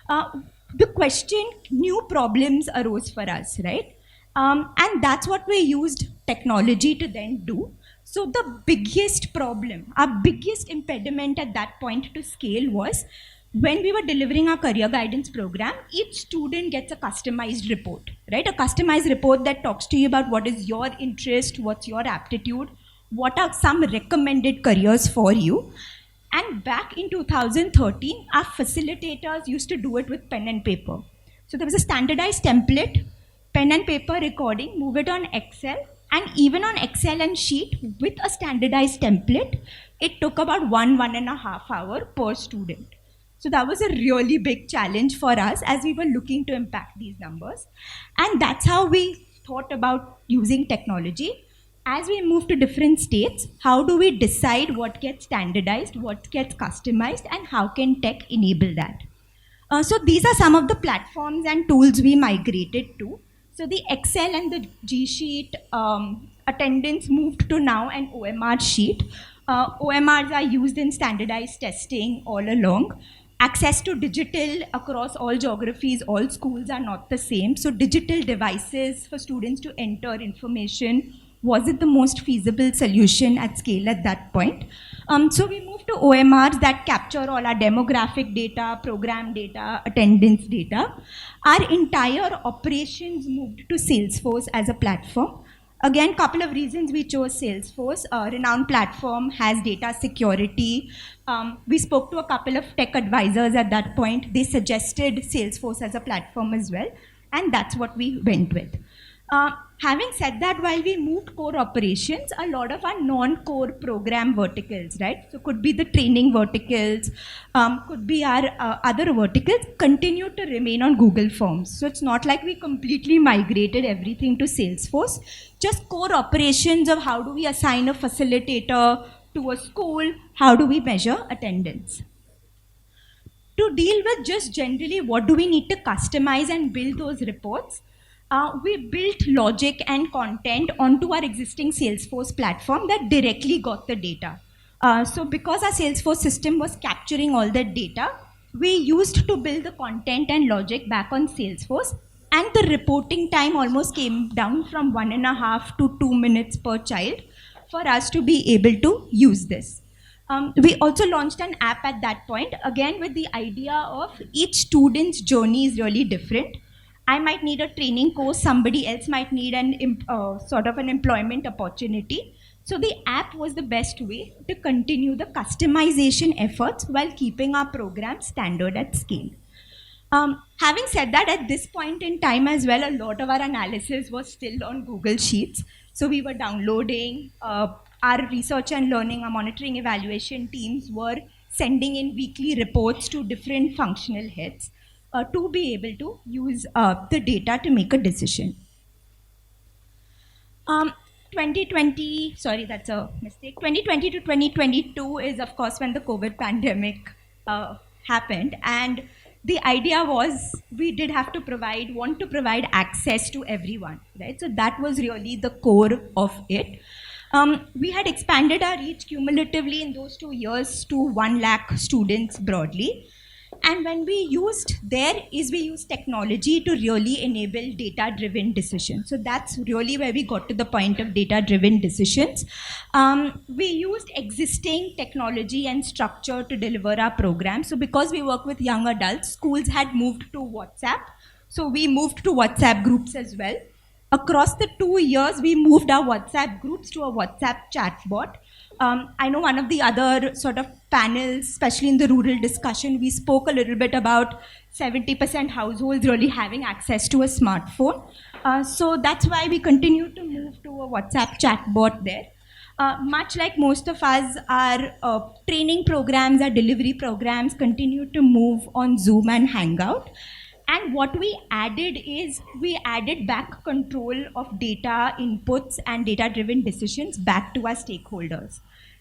the question, new problems arose for us, right? And that's what we used technology to then do. So the biggest problem, our biggest impediment at that point to scale was when we were delivering our career guidance program, each student gets a customized report, right? A customized report that talks to you about what is your interest, what's your aptitude, what are some recommended careers for you. And back in 2013, our facilitators used to do it with pen and paper. So there was a standardized template, pen and paper recording, move it on Excel, and even on Excel and Sheet with a standardized template, it took about 1.5 hours per student. So that was a really big challenge for us as we were looking to impact these numbers. And that's how we thought about using technology. As we move to different states, how do we decide what gets standardized, what gets customized, and how can tech enable that? So these are some of the platforms and tools we migrated to. So the Excel and the G Sheet attendance moved to now an OMR sheet. OMRs are used in standardized testing all along. Access to digital across all geographies, all schools are not the same. So digital devices for students to enter information wasn't the most feasible solution at scale at that point. So we moved to OMRs that capture all our demographic data, program data, attendance data. Our entire operations moved to Salesforce as a platform. Again, couple of reasons we chose Salesforce. A renowned platform, has data security. We spoke to a couple of tech advisors at that point. They suggested Salesforce as a platform as well. And that's what we went with. Having said that, while we moved core operations, a lot of our non-core program verticals, right? So could be the training verticals, could be our other verticals, continue to remain on Google Forms. So it's not like we completely migrated everything to Salesforce. Just core operations of how do we assign a facilitator to a school, how do we measure attendance. To deal with just generally what do we need to customize and build those reports, we built logic and content onto our existing Salesforce platform that directly got the data. So because our Salesforce system was capturing all that data, we used to build the content and logic back on Salesforce, and the reporting time almost came down from 1.5 to 2 minutes per child for us to be able to use this. We also launched an app at that point, again with the idea of each student's journey is really different. I might need a training course, somebody else might need an sort of an employment opportunity. So the app was the best way to continue the customization efforts while keeping our program standard at scale. Having said that, at this point in time as well, a lot of our analysis was still on Google Sheets. So we were downloading, our research and learning, our monitoring evaluation teams were sending in weekly reports to different functional heads to be able to use the data to make a decision. 2020, sorry, that's a mistake. 2020 to 2022 is, of course, when the COVID pandemic happened. And the idea was we did have to want to provide access to everyone, right? So that was really the core of it. We had expanded our reach cumulatively in those 2 years to 1 lakh students broadly. And when we used technology to really enable data-driven decisions. So that's really where we got to the point of data-driven decisions. We used existing technology and structure to deliver our program. So because we work with young adults, schools had moved to WhatsApp. So we moved to WhatsApp groups as well. Across the 2 years, we moved our WhatsApp groups to a WhatsApp chatbot. I know one of the other sort of panels, especially in the rural discussion, we spoke a little bit about 70% households really having access to a smartphone. So that's why we continue to move to a WhatsApp chatbot there. Much like most of us, our training programs, our delivery programs continue to move on Zoom and Hangout. And what we added is we added back control of data inputs and data-driven decisions back to our stakeholders,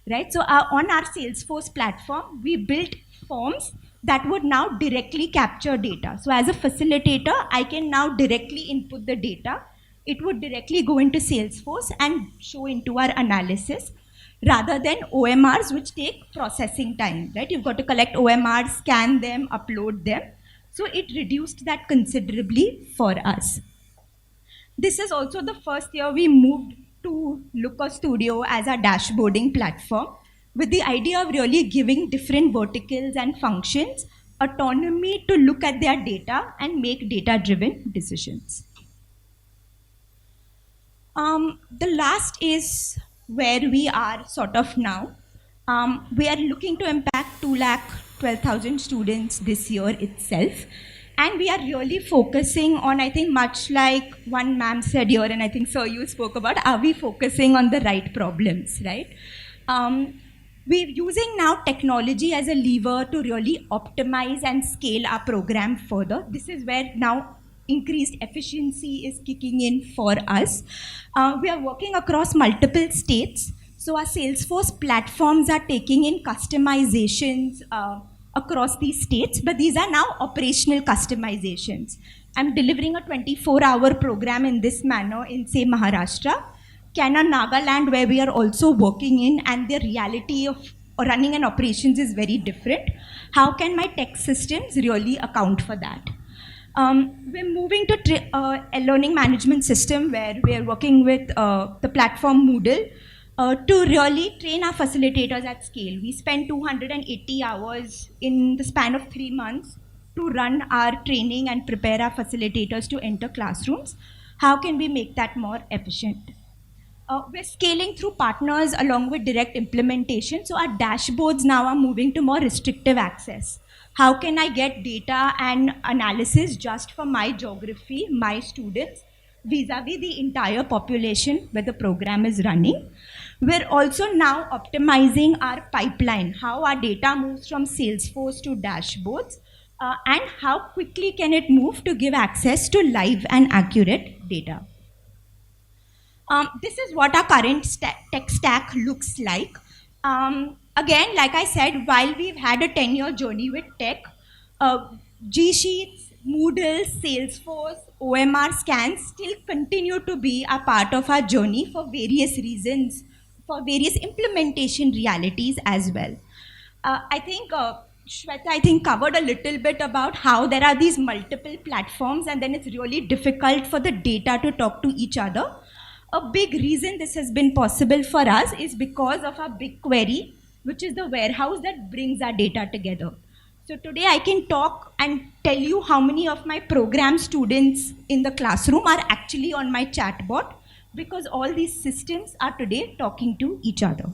right? So on our Salesforce platform, we built forms that would now directly capture data. So as a facilitator, I can now directly input the data. It would directly go into Salesforce and show into our analysis, rather than OMRs, which take processing time, right? You've got to collect OMRs, scan them, upload them. So it reduced that considerably for us. This is also the first year we moved to Looker Studio as our dashboarding platform, with the idea of really giving different verticals and functions autonomy to look at their data and make data-driven decisions. The last is where we are sort of now. We are looking to impact 212,000 students this year itself. And we are really focusing on, I think, much like one ma'am said here, and I think, sir, you spoke about, are we focusing on the right problems, right? We're using now technology as a lever to really optimize and scale our program further. This is where now increased efficiency is kicking in for us. We are working across multiple states. So our Salesforce platforms are taking in customizations across these states, but these are now operational customizations. I'm delivering a 24-hour program in this manner in, say, Maharashtra, Canna, Nagaland, where we are also working in, and the reality of running an operations is very different. How can my tech systems really account for that? We're moving to a learning management system where we are working with the platform Moodle to really train our facilitators at scale. We spend 280 hours in the span of 3 months to run our training and prepare our facilitators to enter classrooms. How can we make that more efficient? We're scaling through partners along with direct implementation. So our dashboards now are moving to more restrictive access. How can I get data and analysis just for my geography, my students, vis-a-vis the entire population where the program is running. We're also now optimizing our pipeline, how our data moves from Salesforce to dashboards, and how quickly can it move to give access to live and accurate data. This is what our current tech stack looks like. Again, like I said, while we've had a 10-year journey with tech, G Sheets, Moodle, Salesforce, OMR scans still continue to be a part of our journey for various reasons, for various implementation realities as well. I think Shweta, covered a little bit about how there are these multiple platforms and then it's really difficult for the data to talk to each other. A big reason this has been possible for us is because of our BigQuery, which is the warehouse that brings our data together. So today I can talk and tell you how many of my program students in the classroom are actually on my chatbot because all these systems are today talking to each other.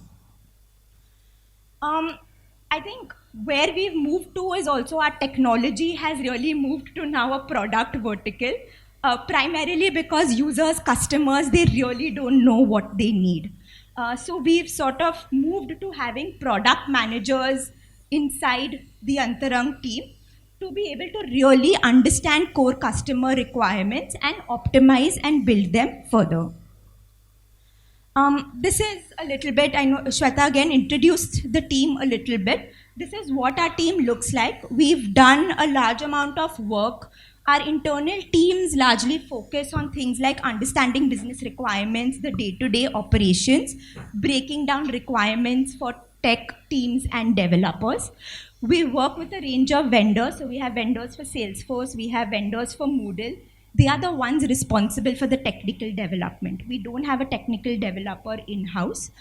I think where we've moved to is also our technology has really moved to now a product vertical, primarily because users, customers, they really don't know what they need. So we've sort of moved to having product managers inside the Antarang team to be able to really understand core customer requirements and optimize and build them further. This is a little bit, I know Shweta again introduced the team a little bit. This is what our team looks like. We've done a large amount of work. Our internal teams largely focus on things like understanding business requirements, the day-to-day operations, breaking down requirements for tech teams and developers. We work with a range of vendors. So we have vendors for Salesforce, we have vendors for Moodle. They are the ones responsible for the technical development. We don't have a technical developer in-house.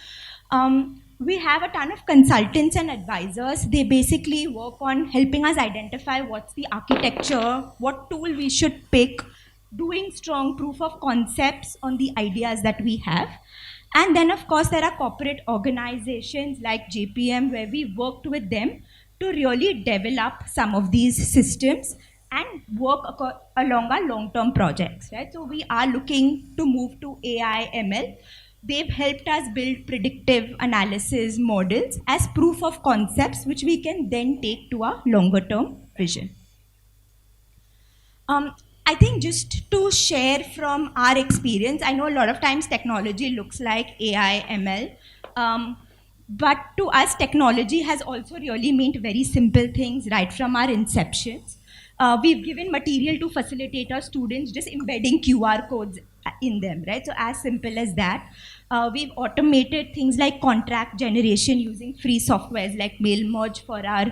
We have a ton of consultants and advisors. They basically work on helping us identify what's the architecture, what tool we should pick, doing strong proof of concepts on the ideas that we have. And then, of course, there are corporate organizations like JPM where we worked with them to really develop some of these systems and work along our long-term projects, right? So we are looking to move to AI, ML. They've helped us build predictive analysis models as proof of concepts, which we can then take to our longer-term vision. I think just to share from our experience, I know a lot of times technology looks like AI, ML, but to us, technology has also really meant very simple things right from our inceptions. We've given material to facilitate our students, just embedding QR codes in them, right? So as simple as that. We've automated things like contract generation using free softwares like MailMerge for our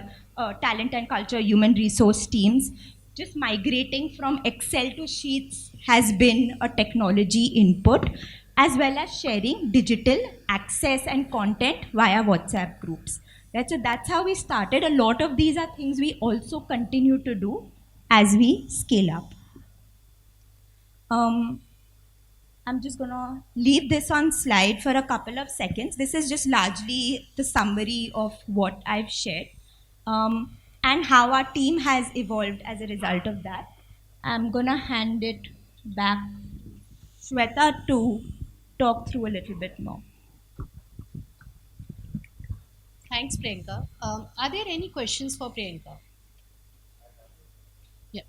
talent and culture human resource teams. Just migrating from Excel to Sheets has been a technology input, as well as sharing digital access and content via WhatsApp groups. Right? So that's how we started. A lot of these are things we also continue to do as we scale up. I'm just gonna leave this on slide for a couple of seconds. This is just largely the summary of what I've shared and how our team has evolved as a result of that. I'm gonna hand it back to Shweta to talk through a little bit more. Thanks, Priyanka. Are there any questions for Priyanka? Yeah.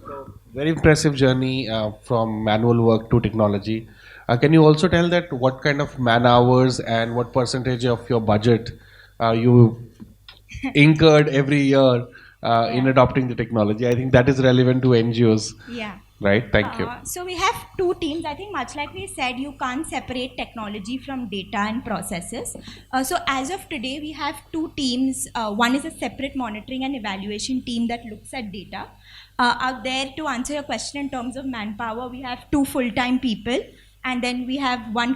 So, very impressive journey from manual work to technology. Can you also tell that what kind of man hours and what percentage of your budget you incurred every year in adopting the technology? I think that is relevant to NGOs. Yeah. Right, thank you. So we have two teams. I think much like we said, you can't separate technology from data and processes. So as of today, we have two teams. One is a separate monitoring and evaluation team that looks at data. Out there, to answer your question in terms of manpower, we have 2 full-time people, and then we have 2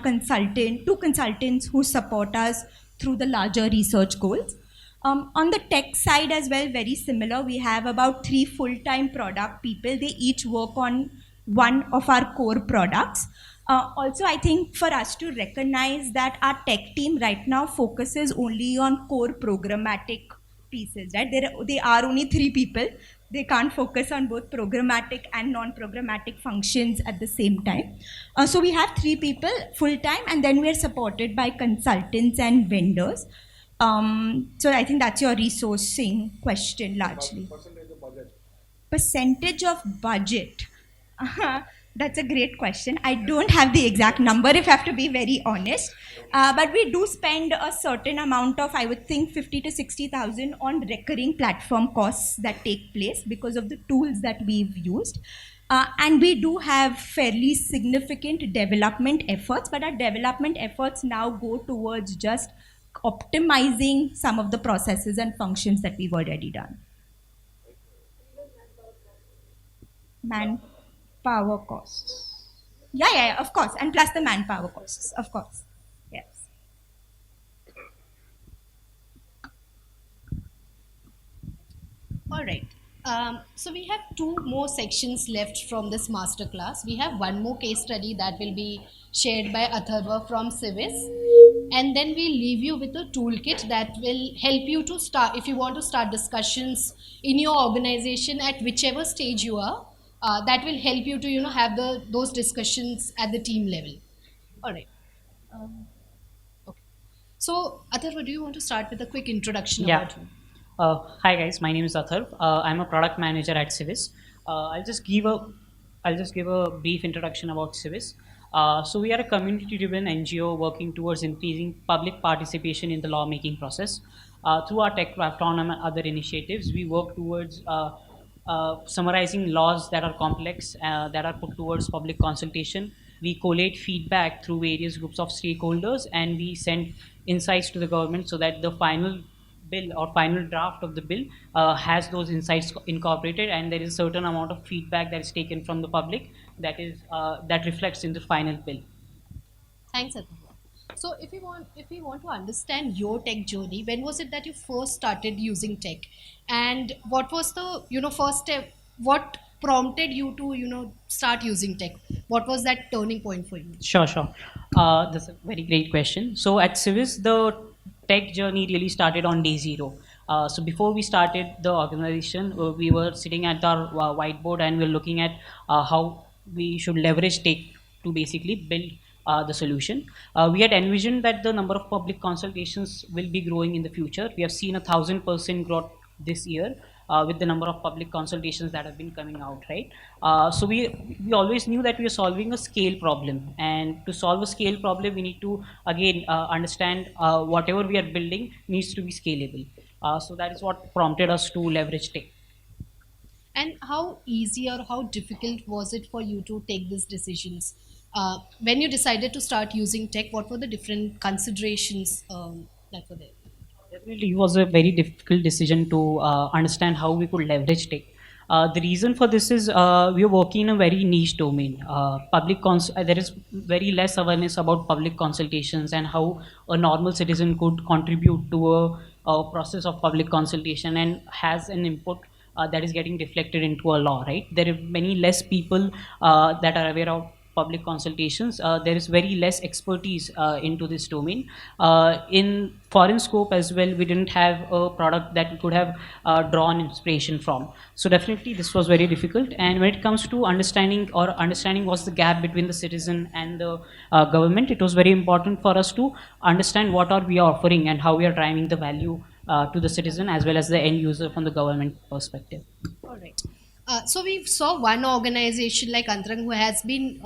consultants who support us through the larger research goals. On the tech side as well, very similar. We have about 3 full-time product people. They each work on one of our core products. Also, I think for us to recognize that our tech team right now focuses only on core programmatic pieces, right? There are only 3 people. They can't focus on both programmatic and non-programmatic functions at the same time. So we have 3 people full-time, and then we are supported by consultants and vendors. So I think that's your resourcing question largely. Percentage of budget. That's a great question. I don't have the exact number, if I have to be very honest. But we do spend a certain amount of, I would think, 50 to 60,000 on recurring platform costs that take place because of the tools that we've used. And we do have fairly significant development efforts, but our development efforts now go towards just optimizing some of the processes and functions that we've already done. Manpower costs. Yeah, of course. And plus the manpower costs, of course. Yes. All right. So we have 2 more sections left from this masterclass. We have one more case study that will be shared by Atharva from Civis, and then we'll leave you with a toolkit that will help you to start, if you want to start discussions in your organization at whichever stage you are. That will help you to have those discussions at the team level. All right. Okay. So Atharva, do you want to start with a quick introduction Yeah. about you? Hi guys, my name is Atharv. I'm a product manager at Civis. I'll just give a brief introduction about Civis. So we are a community-driven NGO working towards increasing public participation in the lawmaking process. Through our tech platform and other initiatives, we work towards summarizing laws that are complex, that are put towards public consultation. We collate feedback through various groups of stakeholders, and we send insights to the government so that the final bill or final draft of the bill has those insights incorporated, and there is a certain amount of feedback that is taken from the public that reflects in the final bill. Thanks, Atharva. So if we want to understand your tech journey, when was it that you first started using tech, and what was the first step? What prompted you to start using tech? What was that turning point for you? Sure. That's a very great question. So at Civis, the tech journey really started on day zero. So before we started the organization, we were sitting at our whiteboard and we were looking at how we should leverage tech to basically build the solution. We had envisioned that the number of public consultations will be growing in the future. We have seen 1,000% growth this year with the number of public consultations that have been coming out, right? So we always knew that we are solving a scale problem, and to solve a scale problem, we need to again understand whatever we are building needs to be scalable. So that is what prompted us to leverage tech. And how easy or how difficult was it for you to take these decisions? When you decided to start using tech, what were the different considerations that were there? Definitely, it was a very difficult decision to understand how we could leverage tech. The reason for this is we are working in a very niche domain. There is very less awareness about public consultations and how a normal citizen could contribute to a process of public consultation and has an input that is getting reflected into a law. Right? There are many less people that are aware of public consultations. There is very less expertise into this domain. In foreign scope as well, we didn't have a product that we could have drawn inspiration from. So definitely this was very difficult. And when it comes to understanding what's the gap between the citizen and the government, it was very important for us to understand what are we offering and how we are driving the value to the citizen as well as the end user from the government perspective. All right. So we saw one organization like Antrang who has been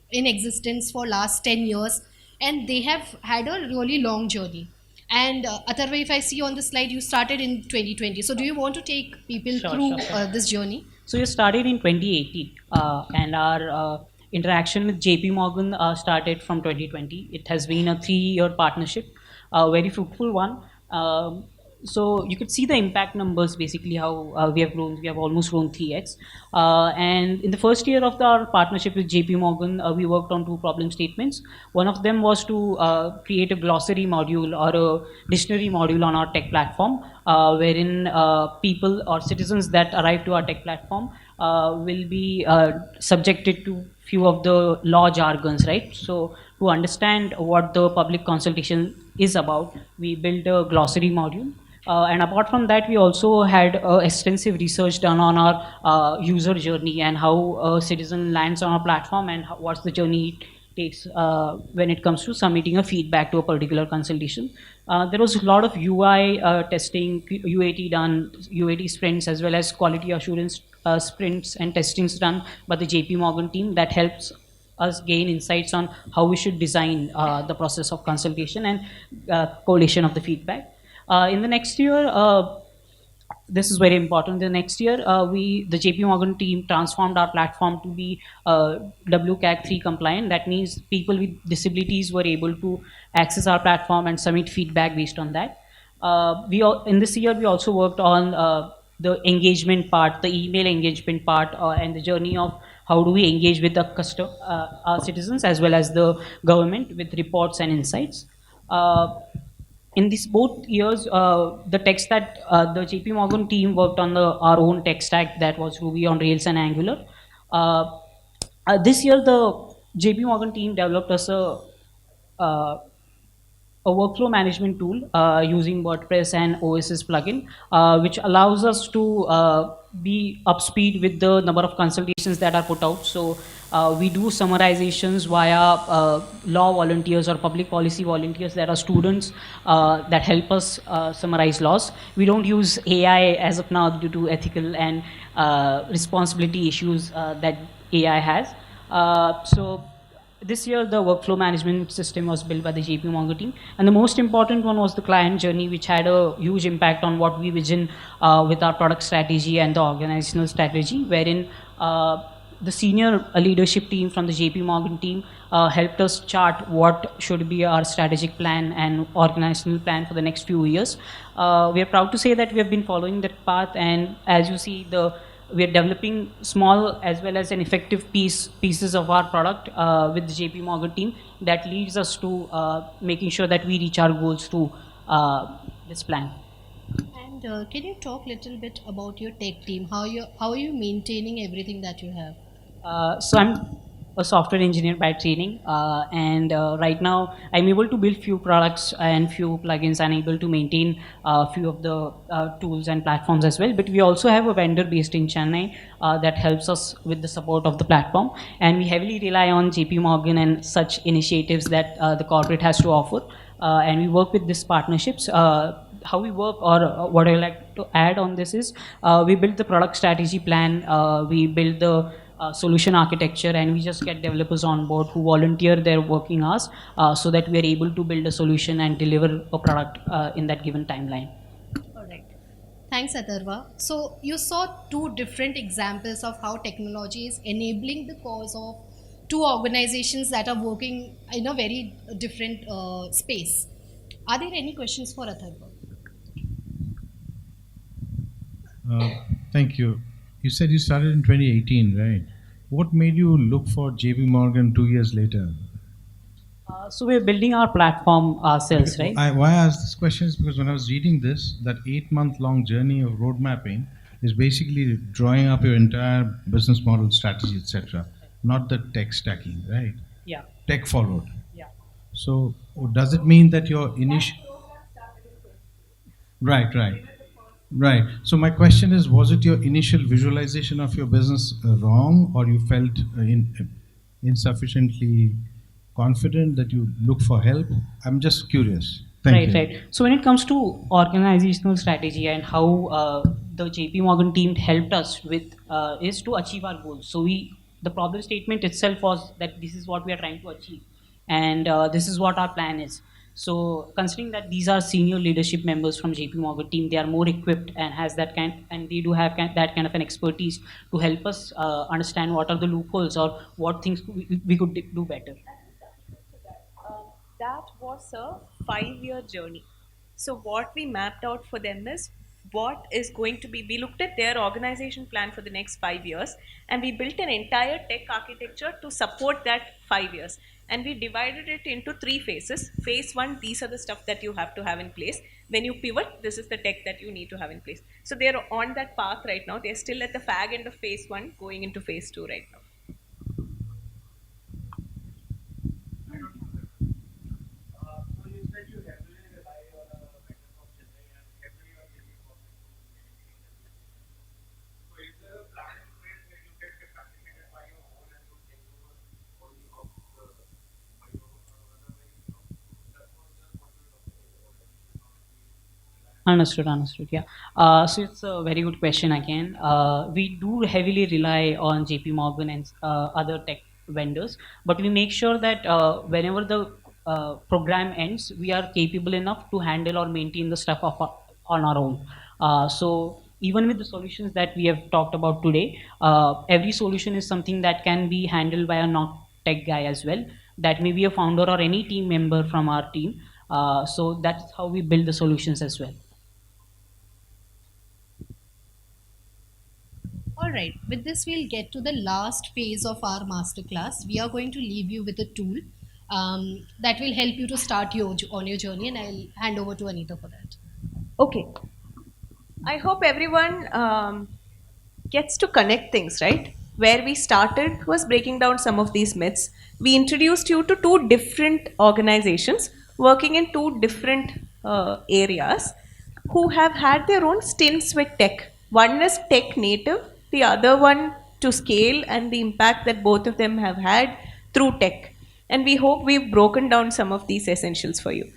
in existence for last 10 years, and they have had a really long journey. And Atharva, if I see on the slide, you started in 2020. So do you want to take people through this journey? So we started in 2018, and our interaction with JPMorgan started from 2020. It has been a 3-year partnership, a very fruitful one. So you could see the impact numbers, basically how we have grown. We have almost grown 3x. And in the first year of our partnership with JPMorgan, we worked on 2 problem statements. One of them was to create a glossary module or a dictionary module on our tech platform, wherein people or citizens that arrive to our tech platform will be subjected to few of the law jargons, right? So to understand what the public consultation is about, we built a glossary module. And apart from that, we also had extensive research done on our user journey and how a citizen lands on our platform and what's the journey it takes when it comes to submitting a feedback to a particular consultation. There was a lot of UI testing, UAT done, UAT sprints, as well as quality assurance sprints and testings done by the JP Morgan team that helps us gain insights on how we should design the process of consultation and collation of the feedback. In the next year, this is very important. The next year, the JP Morgan team transformed our platform to be WCAG 3 compliant. That means people with disabilities were able to access our platform and submit feedback based on that. In this year, we also worked on the engagement part, the email engagement part, and the journey of how do we engage with our citizens as well as the government with reports and insights. In these both years, the tech stack, the JP Morgan team worked on our own tech stack that was Ruby on Rails and Angular. This year, the JP Morgan team developed us uh, a workflow management tool using WordPress and OSS plugin, which allows us to be up speed with the number of consultations that are put out. So we do summarizations via law volunteers or public policy volunteers that are students that help us summarize laws. We don't use AI as of now due to ethical and responsibility issues that AI has. So this year, the workflow management system was built by the JP Morgan team, and the most important one was the client journey, which had a huge impact on what we vision with our product strategy and the organizational strategy, wherein the senior leadership team from the JP Morgan team helped us chart what should be our strategic plan and organizational plan for the next few years. We are proud to say that we have been following that path, and as you see, we are developing small as well as an effective pieces of our product with the JP Morgan team that leads us to making sure that we reach our goals through this plan. And can you talk a little bit about your tech team? How are you maintaining everything that you have? So I'm a software engineer by training, and right now I'm able to build few products and few plugins and able to maintain a few of the tools and platforms as well. But we also have a vendor based in Chennai that helps us with the support of the platform, and we heavily rely on JP Morgan and such initiatives that the corporate has to offer, and we work with these partnerships. How we work, or what I like to add on this is, we build the product strategy plan, we build the solution architecture, and we just get developers on board who volunteer their working hours so that we are able to build a solution and deliver a product in that given timeline. All right. Thanks, Atharva. So you saw two different examples of how technology is enabling the cause of two organizations that are working in a very different space. Are there any questions for Atharva? Thank you. You said you started in 2018, right? What made you look for JP Morgan 2 years later? So we're building our platform ourselves, right? Why I asked this question is because when I was reading this, that 8-month long journey of road mapping is basically drawing up your entire business model, strategy, etc. Not the tech stacking, right? Yeah. Tech followed. Yeah. So does it mean that your initial... Right. So my question is, was it your initial visualization of your business wrong, or you felt insufficiently confident that you look for help? I'm just curious. Thank you. Right. So when it comes to organizational strategy and how the JP Morgan team helped us with is to achieve our goals. So the problem statement itself was that this is what we are trying to achieve, and this is what our plan is. So considering that these are senior leadership members from JP Morgan team, they are more equipped and has that kind, and they do have that kind of an expertise to help us understand what are the loopholes or what things we could do better. That was a 5-year journey. So what we mapped out for them is what is going to be, we looked at their organization plan for the next 5 years, and we built an entire tech architecture to support that 5 years. And we divided it into 3 phases. Phase 1, these are the stuff that you have to have in place. When you pivot, this is the tech that you need to have in place. So they're on that path right now. They're still at the fag end of phase 1, going into phase 2 right now. Understood, understood. Yeah. So it's a very good question again. We do heavily rely on JP Morgan and other tech vendors, but we make sure that whenever the program ends, we are capable enough to handle or maintain the stuff on our own. So even with the solutions that we have talked about today, every solution is something that can be handled by a not tech guy as well. That may be a founder or any team member from our team. So that's how we build the solutions as well. All right, with this, we'll get to the last phase of our masterclass. We are going to leave you with a tool that will help you to start on your journey, and I'll hand over to Anita for that. Okay. I hope everyone gets to connect things, right? Where we started was breaking down some of these myths. We introduced you to two different organizations working in two different areas who have had their own stints with tech. One is tech native, the other one to scale, and the impact that both of them have had through tech. And we hope we've broken down some of these essentials for you.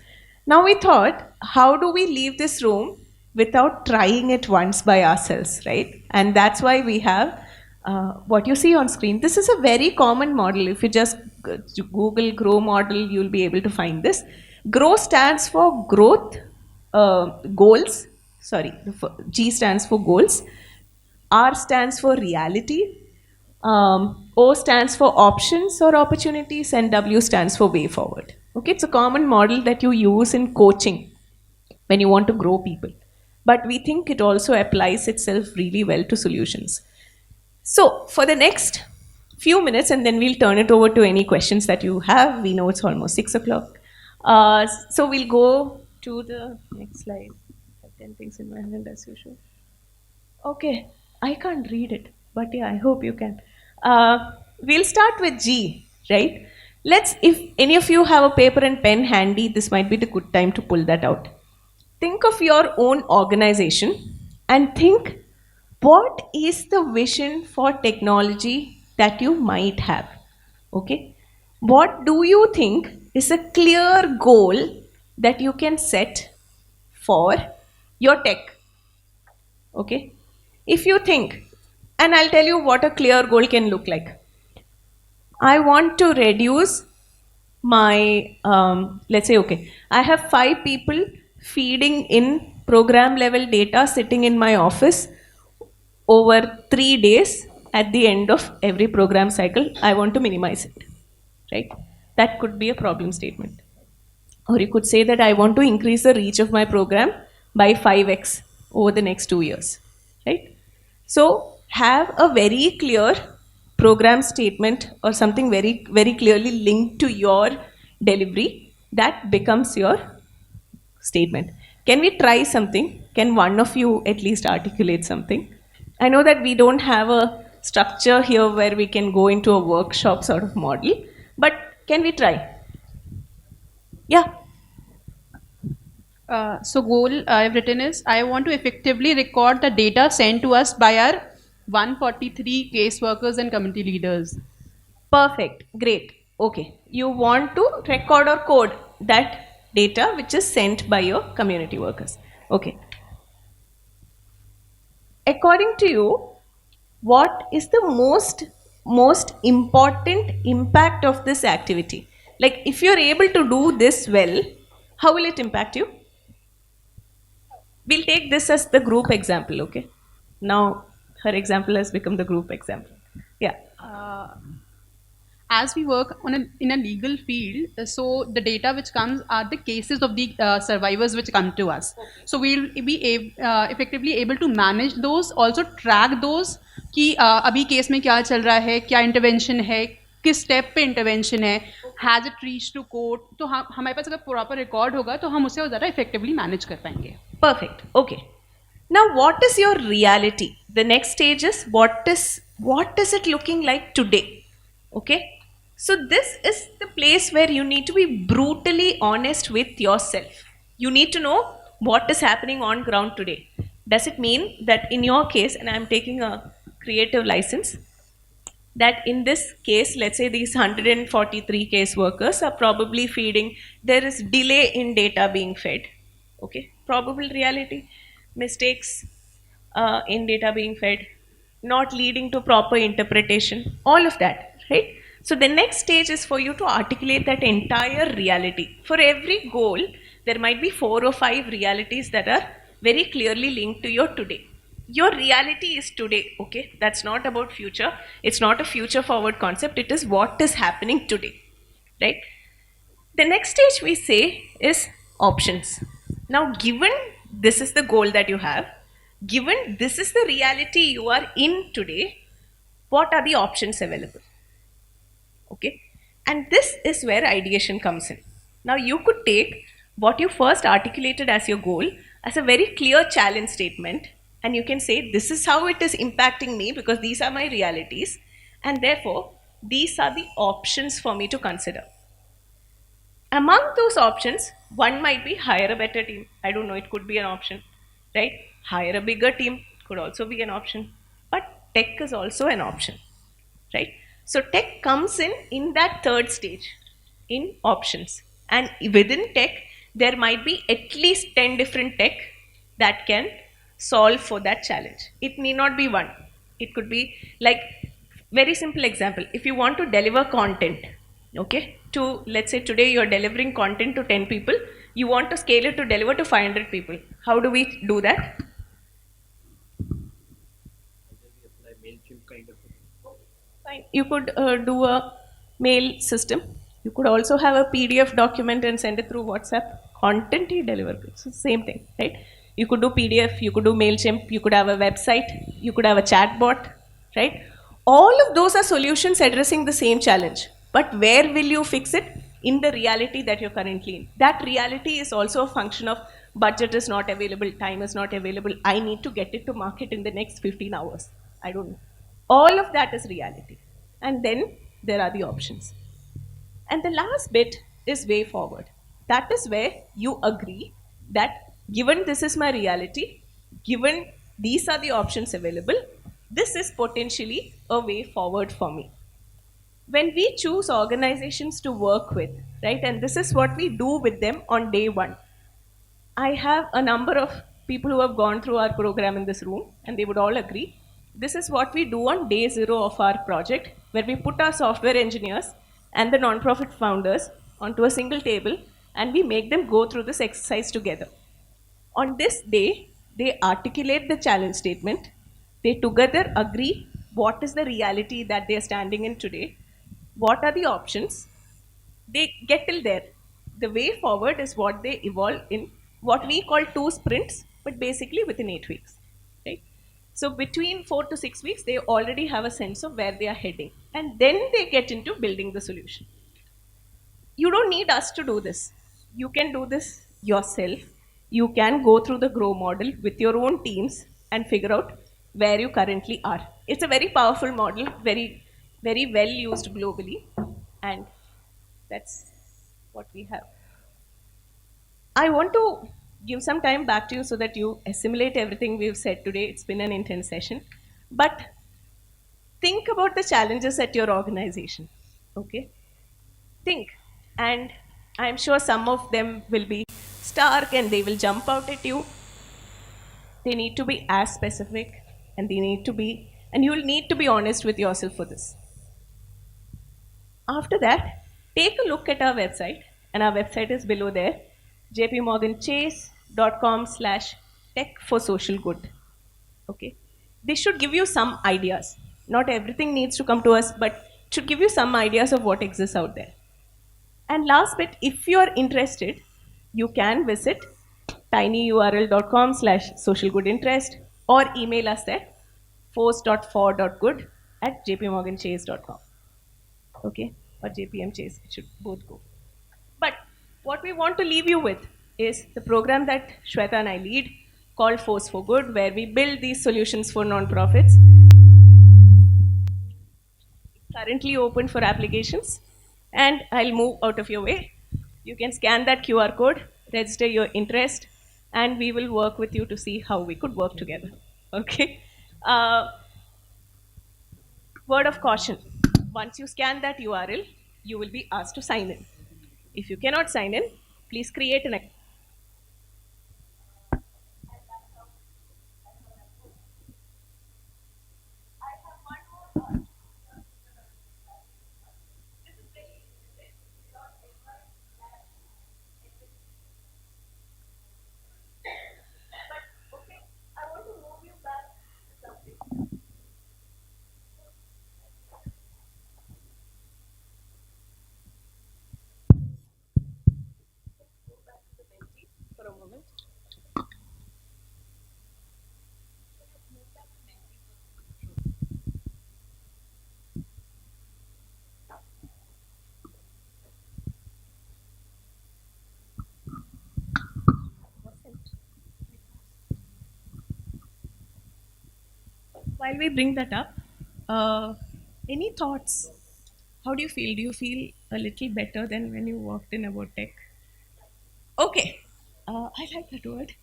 Now we thought, how do we leave this room without trying it once by ourselves, right? And that's why we have what you see on screen. This is a very common model. If you just Google GROW model, you'll be able to find this. GROW stands for growth, goals. Sorry, G stands for goals. R stands for reality. O stands for options or opportunities, and W stands for way forward. Okay, it's a common model that you use in coaching when you want to grow people. But we think it also applies itself really well to solutions. So, for the next few minutes, and then we'll turn it over to any questions that you have. We know it's almost 6 o'clock. So, we'll go to the next slide. I have 10 things in my hand as usual. Okay, I can't read it, but yeah, I hope you can. We'll start with G, right? If any of you have a paper and pen handy, this might be the good time to pull that out. Think of your own organization and think, what is the vision for technology that you might have? Okay? What do you think is a clear goal that you can set for your tech? Okay? If you think, and I'll tell you what a clear goal can look like. I want to reduce my, let's say, okay, I have 5 people feeding in program level data sitting in my office over 3 days at the end of every program cycle. I want to minimize it, right? That could be a problem statement. Or you could say that I want to increase the reach of my program by 5x over the next 2 years, right? So have a very clear program statement or something very, very clearly linked to your delivery that becomes your statement. Can we try something? Can one of you at least articulate something? I know that we don't have a structure here where we can go into a workshop sort of model, but can we try? Yeah. So goal I've written is, I want to effectively record the data sent to us by our 143 caseworkers and community leaders. Perfect. Great. Okay. You want to record or code that data which is sent by your community workers. Okay. According to you, what is the most important impact of this activity? Like, if you're able to do this well, how will it impact you? We'll take this as the group example, okay? Now, her example has become the group example. Yeah. As we work in a legal field, so the data which comes are the cases of the survivors which come to us. So we'll be effectively able to manage those, also track those कि अभी case में क्या चल रहा है, क्या intervention है, किस स्टेप पे इंटरवेंशन है, has it reach to court. तो हमारे पास अगर प्रॉपर रिकॉर्ड होगा तो हम उसे ज़्यादा इफेक्टिवली मैनेज कर पाएंगे. Perfect. Okay. Now, what is your reality? The next stage is what is it looking like today? Okay. So this is the place where you need to be brutally honest with yourself. You need to know what is happening on ground today. Does it mean that in your case, and I'm taking a creative license, that in this case, let's say these 143 case workers are probably feeding, there is delay in data being fed. Okay, probable reality, mistakes in data being fed, not leading to proper interpretation, all of that, right? So the next stage is for you to articulate that entire reality. For every goal, there might be 4 or 5 realities that are very clearly linked to your today. Your reality is today, okay? That's not about future. It's not a future forward concept. It is what is happening today, right? The next stage we say is options. Now, given this is the goal that you have, given this is the reality you are in today, what are the options available? Okay, and this is where ideation comes in. Now, you could take what you first articulated as your goal as a very clear challenge statement, and you can say, this is how it is impacting me because these are my realities, and therefore, these are the options for me to consider. Among those options, one might be hire a better team. I don't know, it could be an option, right? Hire a bigger team could also be an option. But tech is also an option, right? So tech comes in that third stage in options. And within tech, there might be at least 10 different tech that can solve for that challenge. It need not be one. It could be like very simple example. If you want to deliver content, okay, to let's say today you're delivering content to 10 people, you want to scale it to deliver to 500 people. How do we do that? Fine. You could do a mail system. You could also have a PDF document and send it through WhatsApp. Content you deliver. So same thing, right? You could do PDF, you could do MailChimp, you could have a website, you could have a chatbot, right? All of those are solutions addressing the same challenge. But where will you fix it? In the reality that you're currently in. That reality is also a function of budget is not available, time is not available. I need to get it to market in the next 15 hours. I don't know. All of that is reality. And then there are the options. And the last bit is way forward. That is where you agree that given this is my reality, given these are the options available, this is potentially a way forward for me. When we choose organizations to work with, right, and this is what we do with them on day one. I have a number of people who have gone through our program in this room, and they would all agree. This is what we do on day zero of our project, where we put our software engineers and the nonprofit founders onto a single table and we make them go through this exercise together. On this day, they articulate the challenge statement. They together agree what is the reality that they are standing in today, what are the options. They get till there. The way forward is what they evolve in what we call 2 sprints, but basically within 8 weeks. Right? So between 4 to 6 weeks, they already have a sense of where they are heading. And then they get into building the solution. You don't need us to do this. You can do this yourself. You can go through the grow model with your own teams and figure out where you currently are. It's a very powerful model, very well used globally, and that's what we have. I want to give some time back to you so that you assimilate everything we've said today. It's been an intense session. But think about the challenges at your organization. Okay? Think. And I'm sure some of them will be stark and they will jump out at you. They need to be as specific and you'll need to be honest with yourself for this. After that, take a look at our website, and our website is below there, jpmorganchase.com/tech for social good. Okay, this should give you some ideas. Not everything needs to come to us, but it should give you some ideas of what exists out there. And last bit, if you're interested, you can visit tinyurl.com/socialgoodinterest or email us at force.for.good@jpmorganchase.com. Okay, or JPM Chase, it should both go. But what we want to leave you with is the program that Shweta and I lead called Force for Good, where we build these solutions for nonprofits. Currently open for applications, and I'll move out of your way. You can scan that QR code, register your interest, and we will work with you to see how we could work together. Okay? Word of caution. Once you scan that URL, you will be asked to sign in. If you cannot sign in, please create an account. While we bring that up, any thoughts? How do you feel? Do you feel a little better than when you walked in about tech? Okay, I like that word.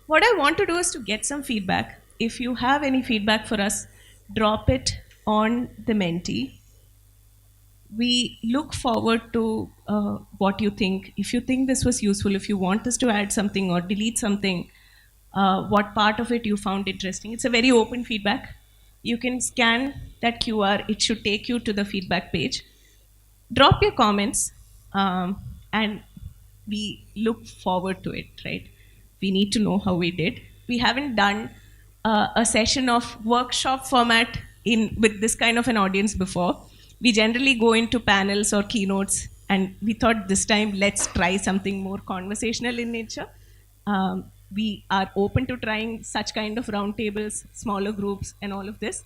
What I want to do is to get some feedback. If you have any feedback for us, drop it on the Menti. We look forward to what you think. If you think this was useful, if you want us to add something or delete something, what part of it you found interesting. It's a very open feedback. You can scan that QR, it should take you to the feedback page. Drop your comments, and we look forward to it, right? We need to know how we did. We haven't done a session of workshop format in with this kind of an audience before. We generally go into panels or keynotes, and we thought this time let's try something more conversational in nature. We are open to trying such kind of roundtables, smaller groups, and all of this.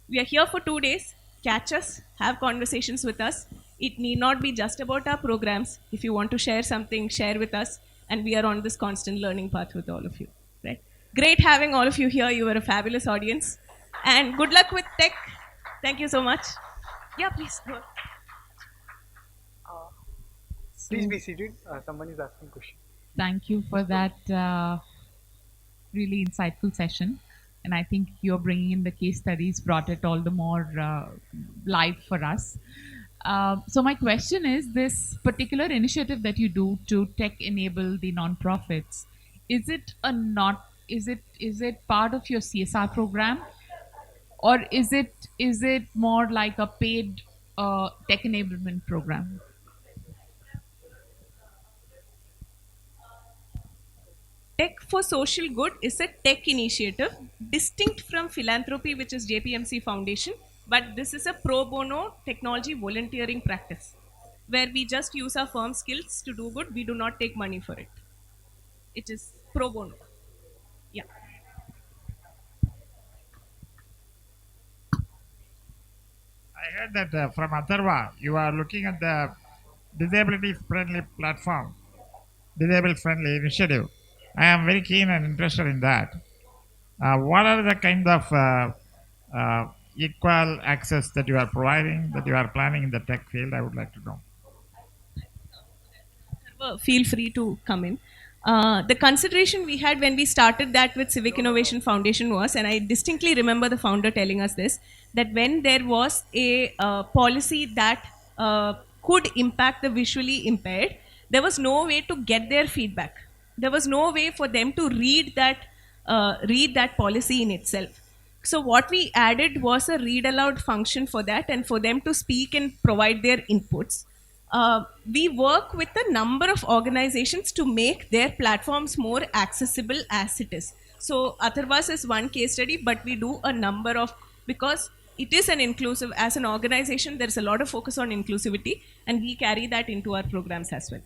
We are here for 2 days. Catch us, have conversations with us. It need not be just about our programs. If you want to share something, share with us. And we are on this constant learning path with all of you. Right? Great having all of you here. You were a fabulous audience. And good luck with tech. Thank you so much. Yeah, please go. Please be seated. Someone is asking question. Thank you for that really insightful session. And I think you're bringing in the case studies, brought it all the more live for us. So my question is, this particular initiative that you do to tech enable the nonprofits, is it part of your CSR program, or is it more like a paid tech enablement program? Tech for Social Good is a tech initiative distinct from philanthropy, which is JPMC Foundation, but this is a pro bono technology volunteering practice where we just use our firm skills to do good. We do not take money for it. It is pro bono. Yeah. I heard that from Atharva, you are looking at the disability friendly platform, disable friendly initiative. I am very keen and interested in that. What are the kind of equal access that you are providing, that you are planning in the tech field? I would like to know. Feel free to come in. The consideration we had when we started that with Civic Innovation Foundation was, and I distinctly remember the founder telling us this, that when there was a policy that could impact the visually impaired, there was no way to get their feedback. There was no way for them to read that policy in itself. So what we added was a read aloud function for that, and for them to speak and provide their inputs. We work with a number of organizations to make their platforms more accessible as it is. So Atharvas is one case study, but we do a number of, because it is an inclusive, as an organization, there's a lot of focus on inclusivity, and we carry that into our programs as well.